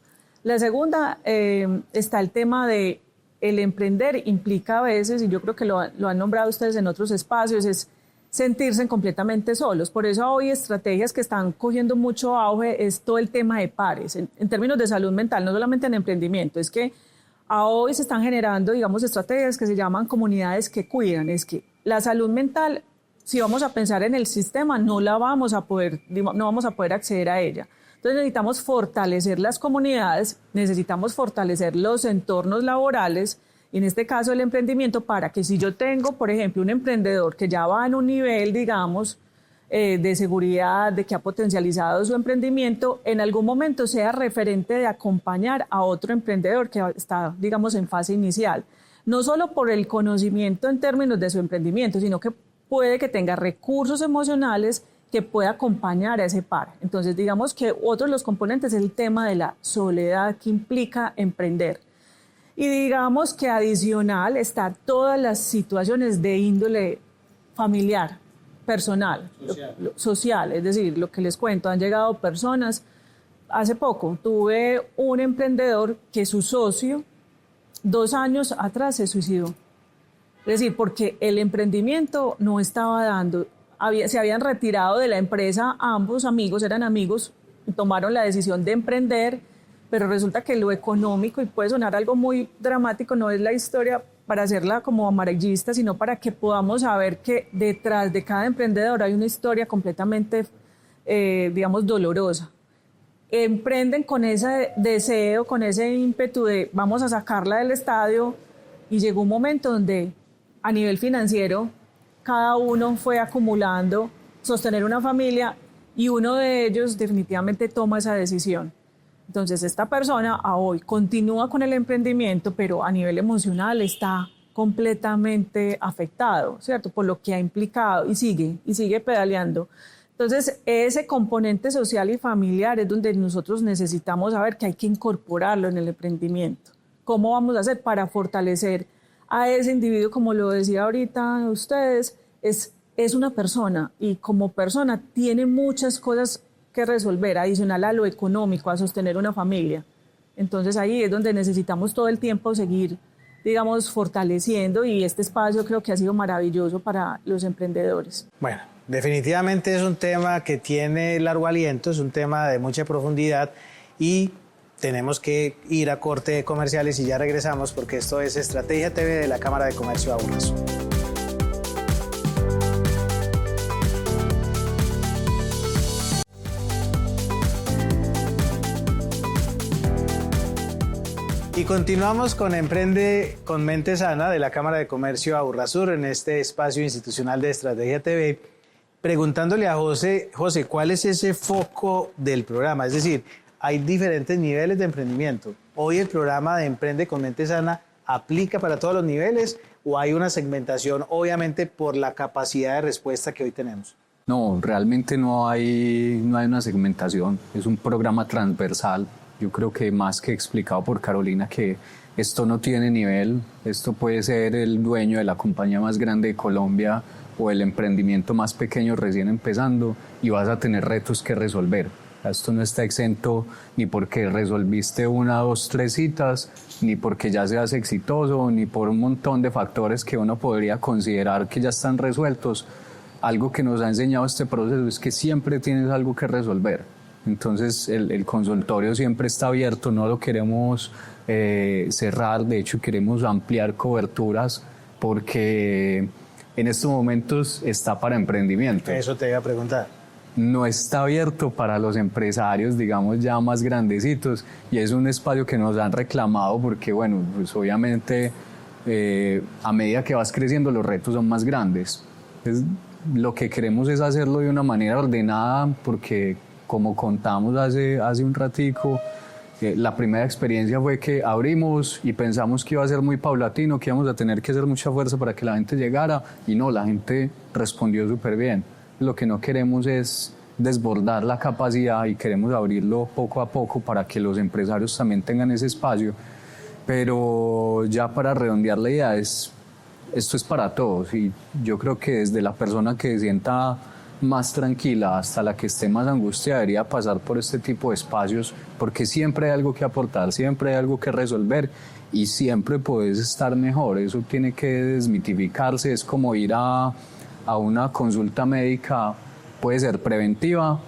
La segunda, está el tema de el emprender implica a veces, y yo creo que lo han nombrado ustedes en otros espacios, es sentirse completamente solos. Por eso hoy estrategias que están cogiendo mucho auge es todo el tema de pares, en términos de salud mental, no solamente en emprendimiento, es que hoy se están generando, digamos, estrategias que se llaman comunidades que cuidan. Es que la salud mental, si vamos a pensar en el sistema, no vamos a poder acceder a ella. Entonces necesitamos fortalecer las comunidades, necesitamos fortalecer los entornos laborales, y en este caso el emprendimiento, para que si yo tengo, por ejemplo, un emprendedor que ya va en un nivel, digamos, de seguridad, de que ha potencializado su emprendimiento, en algún momento sea referente de acompañar a otro emprendedor que está, digamos, en fase inicial. No solo por el conocimiento en términos de su emprendimiento, sino que puede que tenga recursos emocionales que pueda acompañar a ese par. Entonces, digamos que otro de los componentes es el tema de la soledad que implica emprender. Y digamos que adicional está todas las situaciones de índole familiar, personal, social. Es decir, lo que les cuento, han llegado personas. Hace poco tuve un emprendedor que su socio 2 años atrás se suicidó. Es decir, porque el emprendimiento no estaba dando. Se habían retirado de la empresa ambos amigos, eran amigos, y tomaron la decisión de emprender, pero resulta que lo económico, y puede sonar algo muy dramático, no es la historia para hacerla como amarillista, sino para que podamos saber que detrás de cada emprendedor hay una historia completamente, digamos, dolorosa. Emprenden con ese deseo, con ese ímpetu de vamos a sacarla del estadio, y llegó un momento donde a nivel financiero cada uno fue acumulando, sostener una familia, y uno de ellos definitivamente toma esa decisión. Entonces esta persona a hoy continúa con el emprendimiento, pero a nivel emocional está completamente afectado, ¿cierto? Por lo que ha implicado, y sigue pedaleando. Entonces ese componente social y familiar es donde nosotros necesitamos saber que hay que incorporarlo en el emprendimiento. ¿Cómo vamos a hacer para fortalecer a ese individuo? Como lo decía ahorita ustedes, es una persona, y como persona tiene muchas cosas que resolver, adicional a lo económico, a sostener una familia. Entonces ahí es donde necesitamos todo el tiempo seguir, digamos, fortaleciendo, y este espacio creo que ha sido maravilloso para los emprendedores. Bueno, definitivamente es un tema que tiene largo aliento, es un tema de mucha profundidad, y tenemos que ir a corte de comerciales y ya regresamos, porque esto es Estrategia TV de la Cámara de Comercio Aburrasur. Y continuamos con Emprende con Mente Sana de la Cámara de Comercio Aburrasur en este espacio institucional de Estrategia TV, preguntándole a José, ¿cuál es ese foco del programa? Es decir, hay diferentes niveles de emprendimiento. ¿Hoy el programa de Emprende con Mente Sana aplica para todos los niveles, o hay una segmentación, obviamente, por la capacidad de respuesta que hoy tenemos? No, realmente no hay una segmentación. Es un programa transversal. Yo creo que más que explicado por Carolina, que esto no tiene nivel. Esto puede ser el dueño de la compañía más grande de Colombia o el emprendimiento más pequeño recién empezando, y vas a tener retos que resolver. Esto no está exento ni porque resolviste 1, 2, 3 citas, ni porque ya seas exitoso, ni por un montón de factores que uno podría considerar que ya están resueltos. Algo que nos ha enseñado este proceso es que siempre tienes algo que resolver. Entonces el consultorio siempre está abierto, no lo queremos cerrar, de hecho queremos ampliar coberturas, porque en estos momentos está para emprendimiento. Eso te iba a preguntar. No está abierto para los empresarios, digamos, ya más grandecitos, y es un espacio que nos han reclamado porque, bueno, pues obviamente a medida que vas creciendo los retos son más grandes. Entonces, lo que queremos es hacerlo de una manera ordenada porque, como contamos hace un ratico, la primera experiencia fue que abrimos y pensamos que iba a ser muy paulatino, que íbamos a tener que hacer mucha fuerza para que la gente llegara, y no, la gente respondió súper bien. Lo que no queremos es desbordar la capacidad y queremos abrirlo poco a poco para que los empresarios también tengan ese espacio. Pero ya para redondear la idea, esto es para todos, y yo creo que desde la persona que se sienta más tranquila hasta la que esté más angustiada debería pasar por este tipo de espacios, porque siempre hay algo que aportar, siempre hay algo que resolver y siempre puedes estar mejor. Eso tiene que desmitificarse. Es como ir a una consulta médica, puede ser preventiva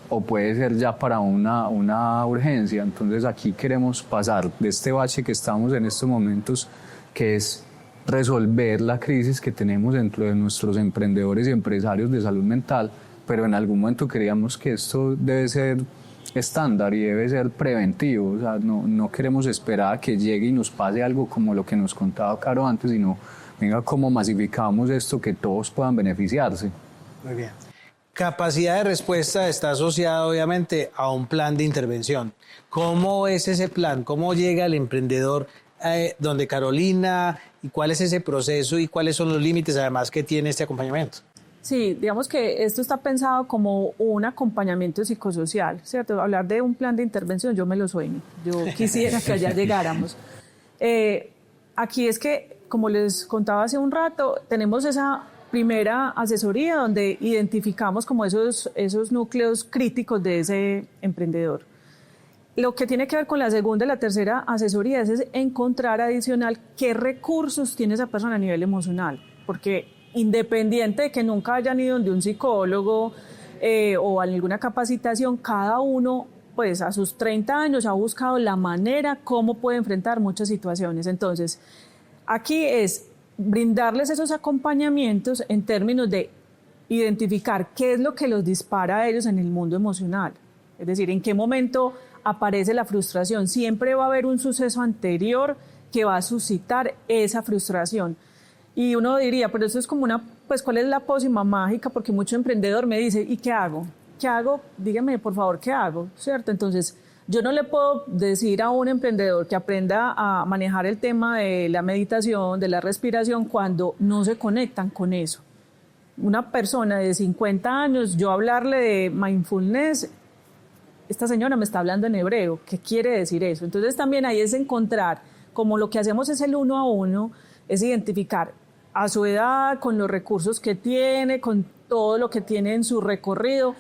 o puede ser ya para una urgencia. Entonces aquí queremos pasar de este bache que estamos en estos momentos, que es resolver la crisis que tenemos dentro de nuestros emprendedores y empresarios de salud mental, pero en algún momento creíamos que esto debe ser estándar y debe ser preventivo. O sea, no queremos esperar a que llegue y nos pase algo como lo que nos contaba Caro antes, sino venga, cómo masificamos esto, que todos puedan beneficiarse. Muy bien. Capacidad de respuesta está asociada obviamente a un plan de intervención. ¿Cómo es ese plan? ¿Cómo llega el emprendedor donde Carolina, y cuál es ese proceso y cuáles son los límites además que tiene este acompañamiento? Sí, digamos que esto está pensado como un acompañamiento psicosocial, ¿cierto? Hablar de un plan de intervención, yo me lo sueño. Yo quisiera que allá llegáramos. Aquí es que, como les contaba hace un rato, tenemos esa primera asesoría donde identificamos como esos núcleos críticos de ese emprendedor. Lo que tiene que ver con la segunda y la tercera asesoría es encontrar adicional qué recursos tiene esa persona a nivel emocional, porque independiente de que nunca hayan ido donde un psicólogo o a alguna capacitación, cada uno pues a sus 30 años ha buscado la manera cómo puede enfrentar muchas situaciones. Entonces, aquí es brindarles esos acompañamientos en términos de identificar qué es lo que los dispara a ellos en el mundo emocional. Es decir, en qué momento aparece la frustración. Siempre va a haber un suceso anterior que va a suscitar esa frustración. Y uno diría, pero eso es como pues, ¿cuál es la pócima mágica? Porque mucho emprendedor me dice, ¿y qué hago? ¿Qué hago? Dígame, por favor, ¿qué hago? ¿Cierto? Entonces, yo no le puedo decir a un emprendedor que aprenda a manejar el tema de la meditación, de la respiración, cuando no se conectan con eso. Una persona de 50 años, yo hablarle de mindfulness, esta señora me está hablando en hebreo, ¿qué quiere decir eso? Entonces también ahí es encontrar, como lo que hacemos es el 1 a 1, es identificar a su edad, con los recursos que tiene, con todo lo que tiene en su recorrido,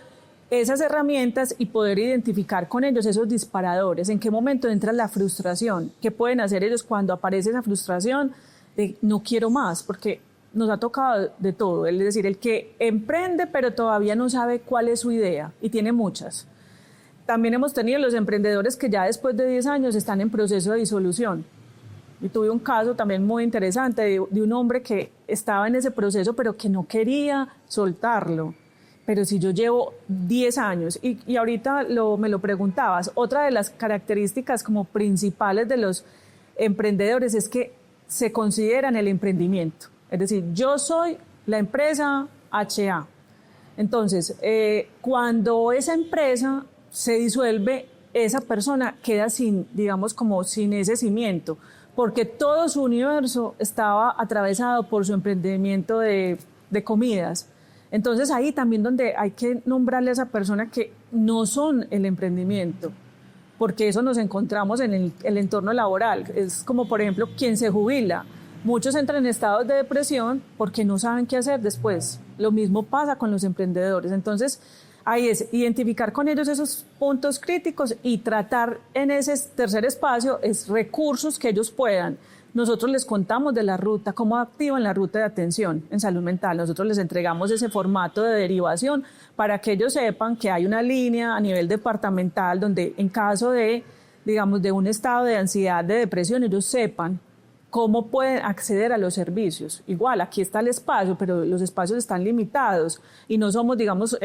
esas herramientas y poder identificar con ellos esos disparadores, en qué momento entra la frustración, qué pueden hacer ellos cuando aparece esa frustración de no quiero más, porque nos ha tocado de todo, es decir, el que emprende pero todavía no sabe cuál es su idea y tiene muchas. También hemos tenido los emprendedores que ya después de 10 años están en proceso de disolución. Y tuve un caso también muy interesante de un hombre que estaba en ese proceso pero que no quería soltarlo. Pero si yo llevo 10 años y ahorita me lo preguntabas, otra de las características como principales de los emprendedores es que se consideran el emprendimiento. Es decir, yo soy la empresa HA. Entonces, cuando esa empresa se disuelve, esa persona queda sin ese cimiento, porque todo su universo estaba atravesado por su emprendimiento de comidas. Entonces ahí también donde hay que nombrarle a esa persona que no son el emprendimiento, porque eso nos encontramos en el entorno laboral. Es como, por ejemplo, quien se jubila. Muchos entran en estados de depresión porque no saben qué hacer después. Lo mismo pasa con los emprendedores. Entonces, ahí es identificar con ellos esos puntos críticos y tratar en ese tercer espacio es recursos que ellos puedan. Nosotros les contamos de la ruta, cómo activan la ruta de atención en salud mental. Nosotros les entregamos ese formato de derivación para que ellos sepan que hay una línea a nivel departamental donde en caso de un estado de ansiedad, de depresión, ellos sepan cómo pueden acceder a los servicios. Igual, aquí está el espacio, pero los espacios están limitados y no somos, digamos,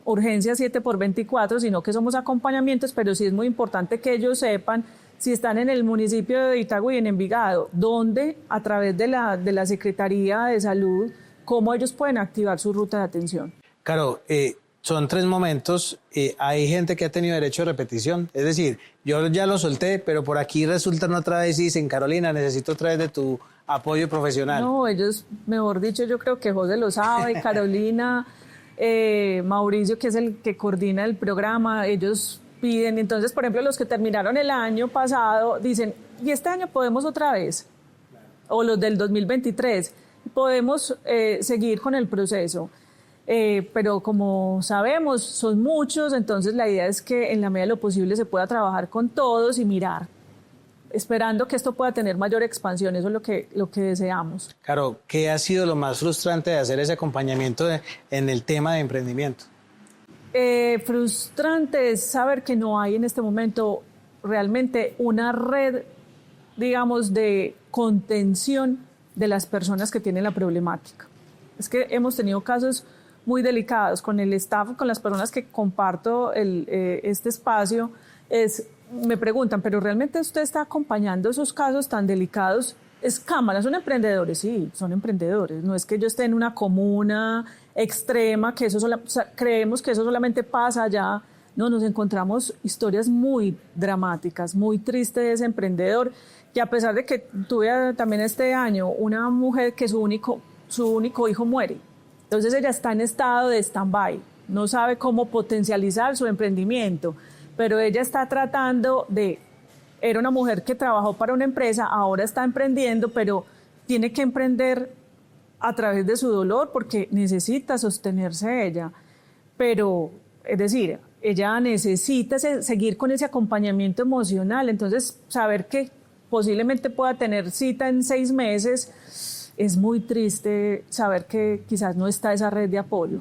urgencias 7x24, sino que somos acompañamientos, pero sí es muy importante que ellos sepan si están en el municipio de Itagüí, en Envigado, dónde, a través de la Secretaría de Salud, cómo ellos pueden activar su ruta de atención. Caro, son 3 momentos. Hay gente que ha tenido derecho a repetición. Es decir, yo ya lo solté, pero por aquí resultan otra vez y dicen, Carolina, necesito otra vez de tu apoyo profesional. No, ellos, mejor dicho, yo creo que José lo sabe, Carolina, Mauricio, que es el que coordina el programa, ellos piden. Entonces, por ejemplo, los que terminaron el año pasado dicen, ¿y este año podemos otra vez? O los del 2023, podemos seguir con el proceso. Pero como sabemos, son muchos, entonces la idea es que en la medida de lo posible se pueda trabajar con todos y mirar, esperando que esto pueda tener mayor expansión. Eso es lo que deseamos. Caro, ¿qué ha sido lo más frustrante de hacer ese acompañamiento en el tema de emprendimiento? Frustrante es saber que no hay en este momento realmente una red, digamos, de contención de las personas que tienen la problemática. Es que hemos tenido casos muy delicados con el staff, con las personas que comparto este espacio. Me preguntan, ¿pero realmente usted está acompañando esos casos tan delicados? Es cámara, ¿son emprendedores? Sí, son emprendedores. No es que yo esté en una comuna extrema, que creemos que eso solamente pasa allá. No, nos encontramos historias muy dramáticas, muy tristes de ese emprendedor, que a pesar de que tuve también este año una mujer que su único hijo muere. Entonces ella está en estado de stand-by, no sabe cómo potencializar su emprendimiento, pero ella está tratando era una mujer que trabajó para una empresa, ahora está emprendiendo, pero tiene que emprender a través de su dolor porque necesita sostenerse ella. Pero, es decir, ella necesita seguir con ese acompañamiento emocional, entonces saber que posiblemente pueda tener cita en 6 meses, es muy triste saber que quizás no está esa red de apoyo.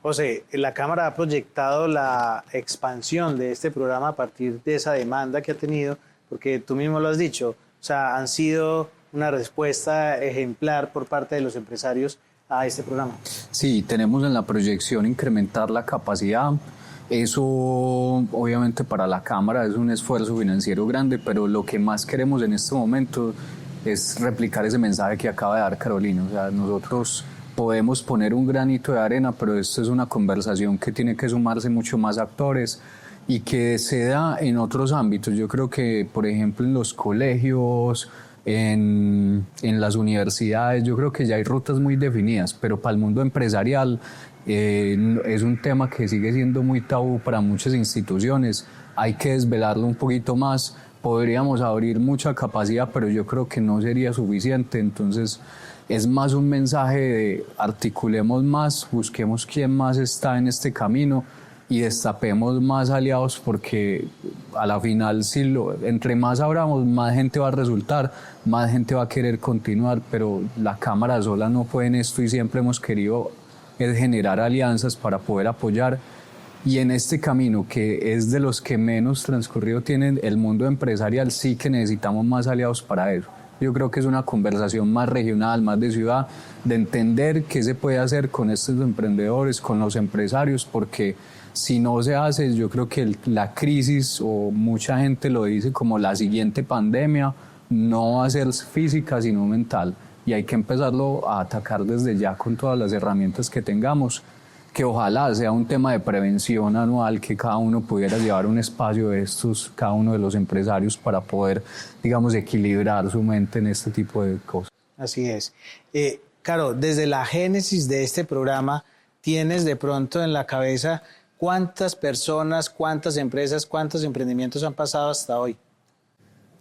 José, la Cámara ha proyectado la expansión de este programa a partir de esa demanda que ha tenido, porque tú mismo lo has dicho, o sea, han sido una respuesta ejemplar por parte de los empresarios a este programa. Sí, tenemos en la proyección incrementar la capacidad. Eso obviamente para la Cámara es un esfuerzo financiero grande, pero lo que más queremos en este momento es replicar ese mensaje que acaba de dar Carolina. O sea, nosotros podemos poner un granito de arena, pero esto es una conversación que tiene que sumarse mucho más actores y que se da en otros ámbitos. Yo creo que, por ejemplo, en los colegios, en las universidades, yo creo que ya hay rutas muy definidas, pero para el mundo empresarial es un tema que sigue siendo muy tabú para muchas instituciones. Hay que desvelarlo un poquito más. Podríamos abrir mucha capacidad, pero yo creo que no sería suficiente. Entonces es más un mensaje de articulemos más, busquemos quién más está en este camino y destapemos más aliados, porque a la final entre más abramos, más gente va a resultar, más gente va a querer continuar, pero la Cámara sola no puede en esto y siempre hemos querido generar alianzas para poder apoyar. Y en este camino, que es de los que menos transcurrido tienen el mundo empresarial, sí que necesitamos más aliados para eso. Yo creo que es una conversación más regional, más de ciudad, de entender qué se puede hacer con estos emprendedores, con los empresarios, porque si no se hace, yo creo que la crisis, o mucha gente lo dice como la siguiente pandemia, no va a ser física, sino mental. Y hay que empezarlo a atacar desde ya con todas las herramientas que tengamos, que ojalá sea un tema de prevención anual, que cada uno pudiera llevar un espacio de estos, cada uno de los empresarios, para poder, digamos, equilibrar su mente en este tipo de cosas. Así es. Caro, desde la génesis de este programa, ¿tienes de pronto en la cabeza cuántas personas, cuántas empresas, cuántos emprendimientos han pasado hasta hoy?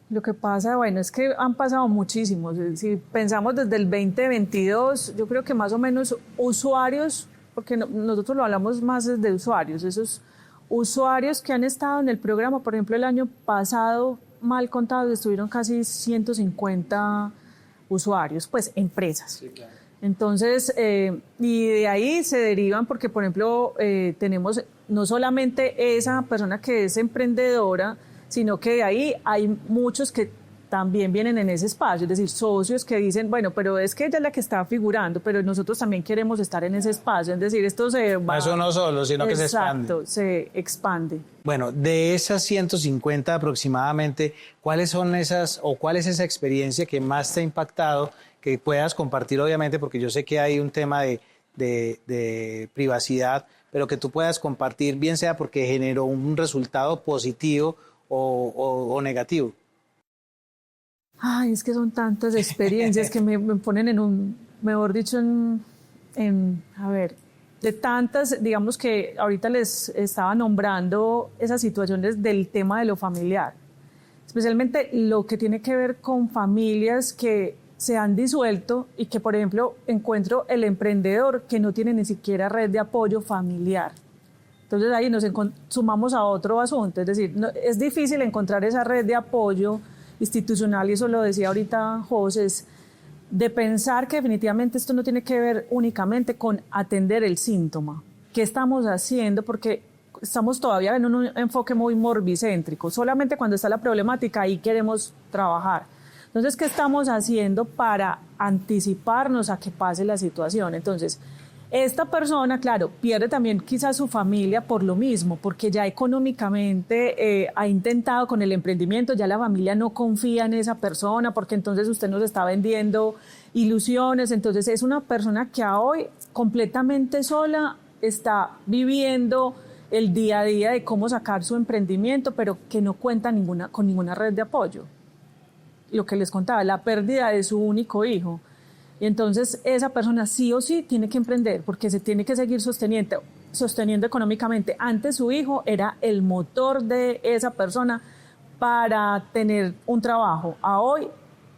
Lo que pasa, bueno, es que han pasado muchísimos. Si pensamos desde el 2022, yo creo que más o menos usuarios, porque nosotros lo hablamos más desde usuarios, esos usuarios que han estado en el programa, por ejemplo, el año pasado, mal contados, estuvieron casi 150 usuarios, pues empresas. Sí, claro. Entonces, y de ahí se derivan, porque por ejemplo, tenemos no solamente esa persona que es emprendedora, sino que de ahí hay muchos que también vienen en ese espacio, es decir, socios que dicen, bueno, pero es que ella es la que está figurando, pero nosotros también queremos estar en ese espacio, es decir, esto se va... No es uno solo, sino que se expande. Exacto, se expande. Bueno, de esas 150 aproximadamente, ¿cuáles son esas o cuál es esa experiencia que más te ha impactado, que puedas compartir obviamente, porque yo sé que hay un tema de privacidad, pero que tú puedas compartir, bien sea porque generó un resultado positivo o negativo? Ay, es que son tantas experiencias que me ponen en un, mejor dicho, a ver, de tantas, digamos que ahorita les estaba nombrando esas situaciones del tema de lo familiar, especialmente lo que tiene que ver con familias que se han disuelto y que, por ejemplo, encuentro el emprendedor que no tiene ni siquiera red de apoyo familiar. Entonces ahí nos sumamos a otro asunto, es decir, es difícil encontrar esa red de apoyo institucional, y eso lo decía ahorita José, es de pensar que definitivamente esto no tiene que ver únicamente con atender el síntoma. ¿Qué estamos haciendo? Porque estamos todavía en un enfoque muy morbicéntrico, solamente cuando está la problemática ahí queremos trabajar. Entonces, ¿qué estamos haciendo para anticiparnos a que pase la situación? Entonces, esta persona, claro, pierde también quizás su familia por lo mismo, porque ya económicamente ha intentado con el emprendimiento, ya la familia no confía en esa persona, porque entonces usted nos está vendiendo ilusiones. Entonces es una persona que a hoy completamente sola está viviendo el día a día de cómo sacar su emprendimiento, pero que no cuenta con ninguna red de apoyo. Lo que les contaba, la pérdida de su único hijo. Y entonces esa persona sí o sí tiene que emprender porque se tiene que seguir sosteniendo económicamente. Antes su hijo era el motor de esa persona para tener un trabajo. A hoy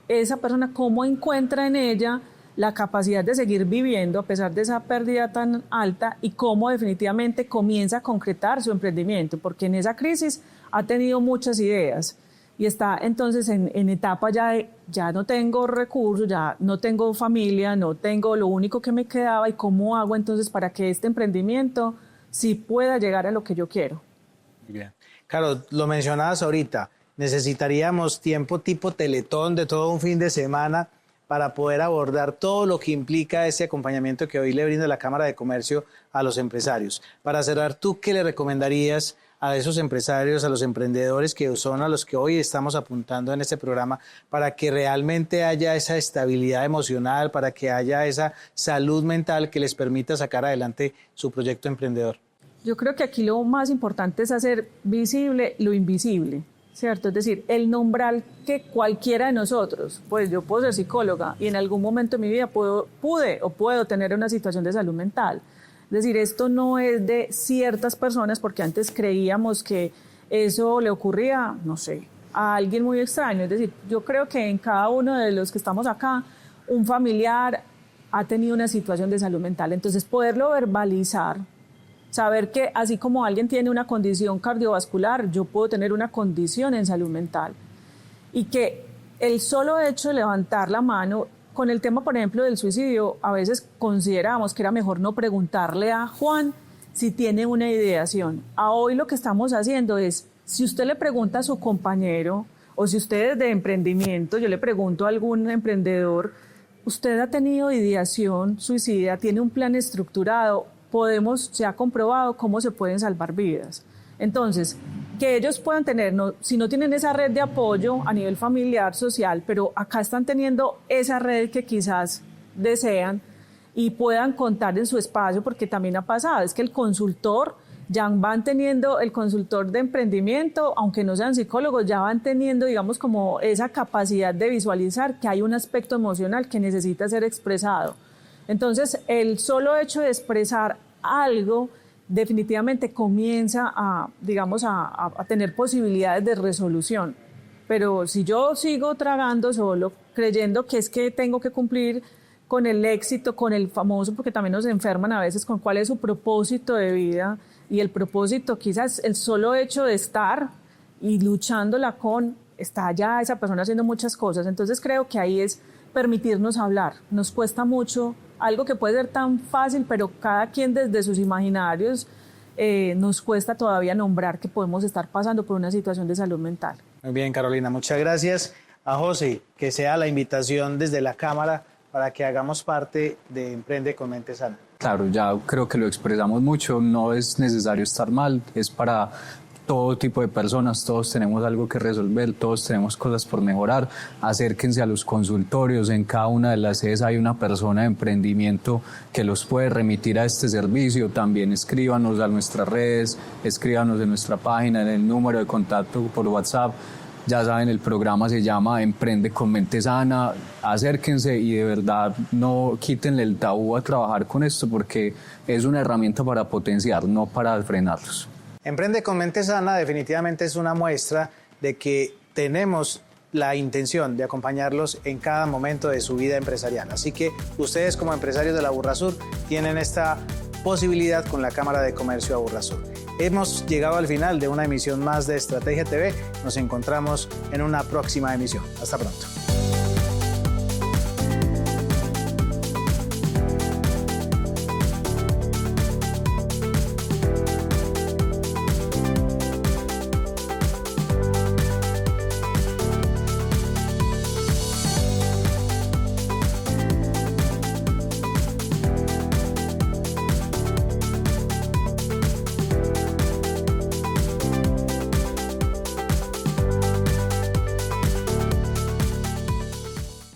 esa persona, ¿cómo encuentra en ella la capacidad de seguir viviendo a pesar de esa pérdida tan alta y cómo definitivamente comienza a concretar su emprendimiento? Porque en esa crisis ha tenido muchas ideas. Y está entonces en etapa ya de, ya no tengo recursos, ya no tengo familia, no tengo lo único que me quedaba, y cómo hago entonces para que este emprendimiento sí pueda llegar a lo que yo quiero. Bien. Claro, lo mencionabas ahorita, necesitaríamos tiempo tipo Teletón de todo un fin de semana para poder abordar todo lo que implica ese acompañamiento que hoy le brinda la Cámara de Comercio a los empresarios. Para cerrar, ¿tú qué le recomendarías a esos empresarios, a los emprendedores que son a los que hoy estamos apuntando en este programa, para que realmente haya esa estabilidad emocional, para que haya esa salud mental que les permita sacar adelante su proyecto emprendedor? Yo creo que aquí lo más importante es hacer visible lo invisible, ¿cierto? Es decir, el nombrar que cualquiera de nosotros, pues yo puedo ser psicóloga y en algún momento de mi vida puedo tener una situación de salud mental. Es decir, esto no es de ciertas personas, porque antes creíamos que eso le ocurría, no sé, a alguien muy extraño. Es decir, yo creo que en cada uno de los que estamos acá, un familiar ha tenido una situación de salud mental. Entonces, poderlo verbalizar, saber que así como alguien tiene una condición cardiovascular, yo puedo tener una condición en salud mental. Y que el solo hecho de levantar la mano, con el tema, por ejemplo, del suicidio, a veces consideramos que era mejor no preguntarle a Juan si tiene una ideación. A hoy lo que estamos haciendo es, si usted le pregunta a su compañero, o si usted es de emprendimiento, yo le pregunto a algún emprendedor, ¿usted ha tenido ideación suicida? ¿Tiene un plan estructurado? Se ha comprobado cómo se pueden salvar vidas. Entonces, que ellos puedan tener, si no tienen esa red de apoyo a nivel familiar, social, pero acá están teniendo esa red que quizás desean y puedan contar en su espacio, porque también ha pasado, es que el consultor, ya van teniendo, el consultor de emprendimiento, aunque no sean psicólogos, ya van teniendo, digamos, como esa capacidad de visualizar que hay un aspecto emocional que necesita ser expresado. Entonces, el solo hecho de expresar algo definitivamente comienza a tener posibilidades de resolución. Pero si yo sigo tragando solo, creyendo que es que tengo que cumplir con el éxito, con el famoso, porque también nos enferman a veces con cuál es su propósito de vida, y el propósito, quizás el solo hecho de estar y luchándola está ya esa persona haciendo muchas cosas. Entonces creo que ahí es permitirnos hablar. Nos cuesta mucho algo que puede ser tan fácil, pero cada quien desde sus imaginarios nos cuesta todavía nombrar que podemos estar pasando por una situación de salud mental. Muy bien, Carolina, muchas gracias. a José que sea la invitación desde la Cámara para que hagamos parte de Emprende con Mente Sana. Claro, ya creo que lo expresamos mucho, no es necesario estar mal, es para todo tipo de personas, todos tenemos algo que resolver, todos tenemos cosas por mejorar. Acérquense a los consultorios, en cada una de las sedes hay una persona de emprendimiento que los puede remitir a este servicio. También escríbanos a nuestras redes, escríbanos en nuestra página, en el número de contacto por WhatsApp. Ya saben, el programa se llama Emprende con Mente Sana. Acérquense y de verdad no quítenle el tabú a trabajar con esto, porque es una herramienta para potenciar, no para frenarlos. Emprende con Mente Sana definitivamente es una muestra de que tenemos la intención de acompañarlos en cada momento de su vida empresarial. Así que ustedes como empresarios de la Aburrasur tienen esta posibilidad con la Cámara de Comercio Aburrasur. Hemos llegado al final de una emisión más de Estrategia TV. Nos encontramos en una próxima emisión. Hasta pronto.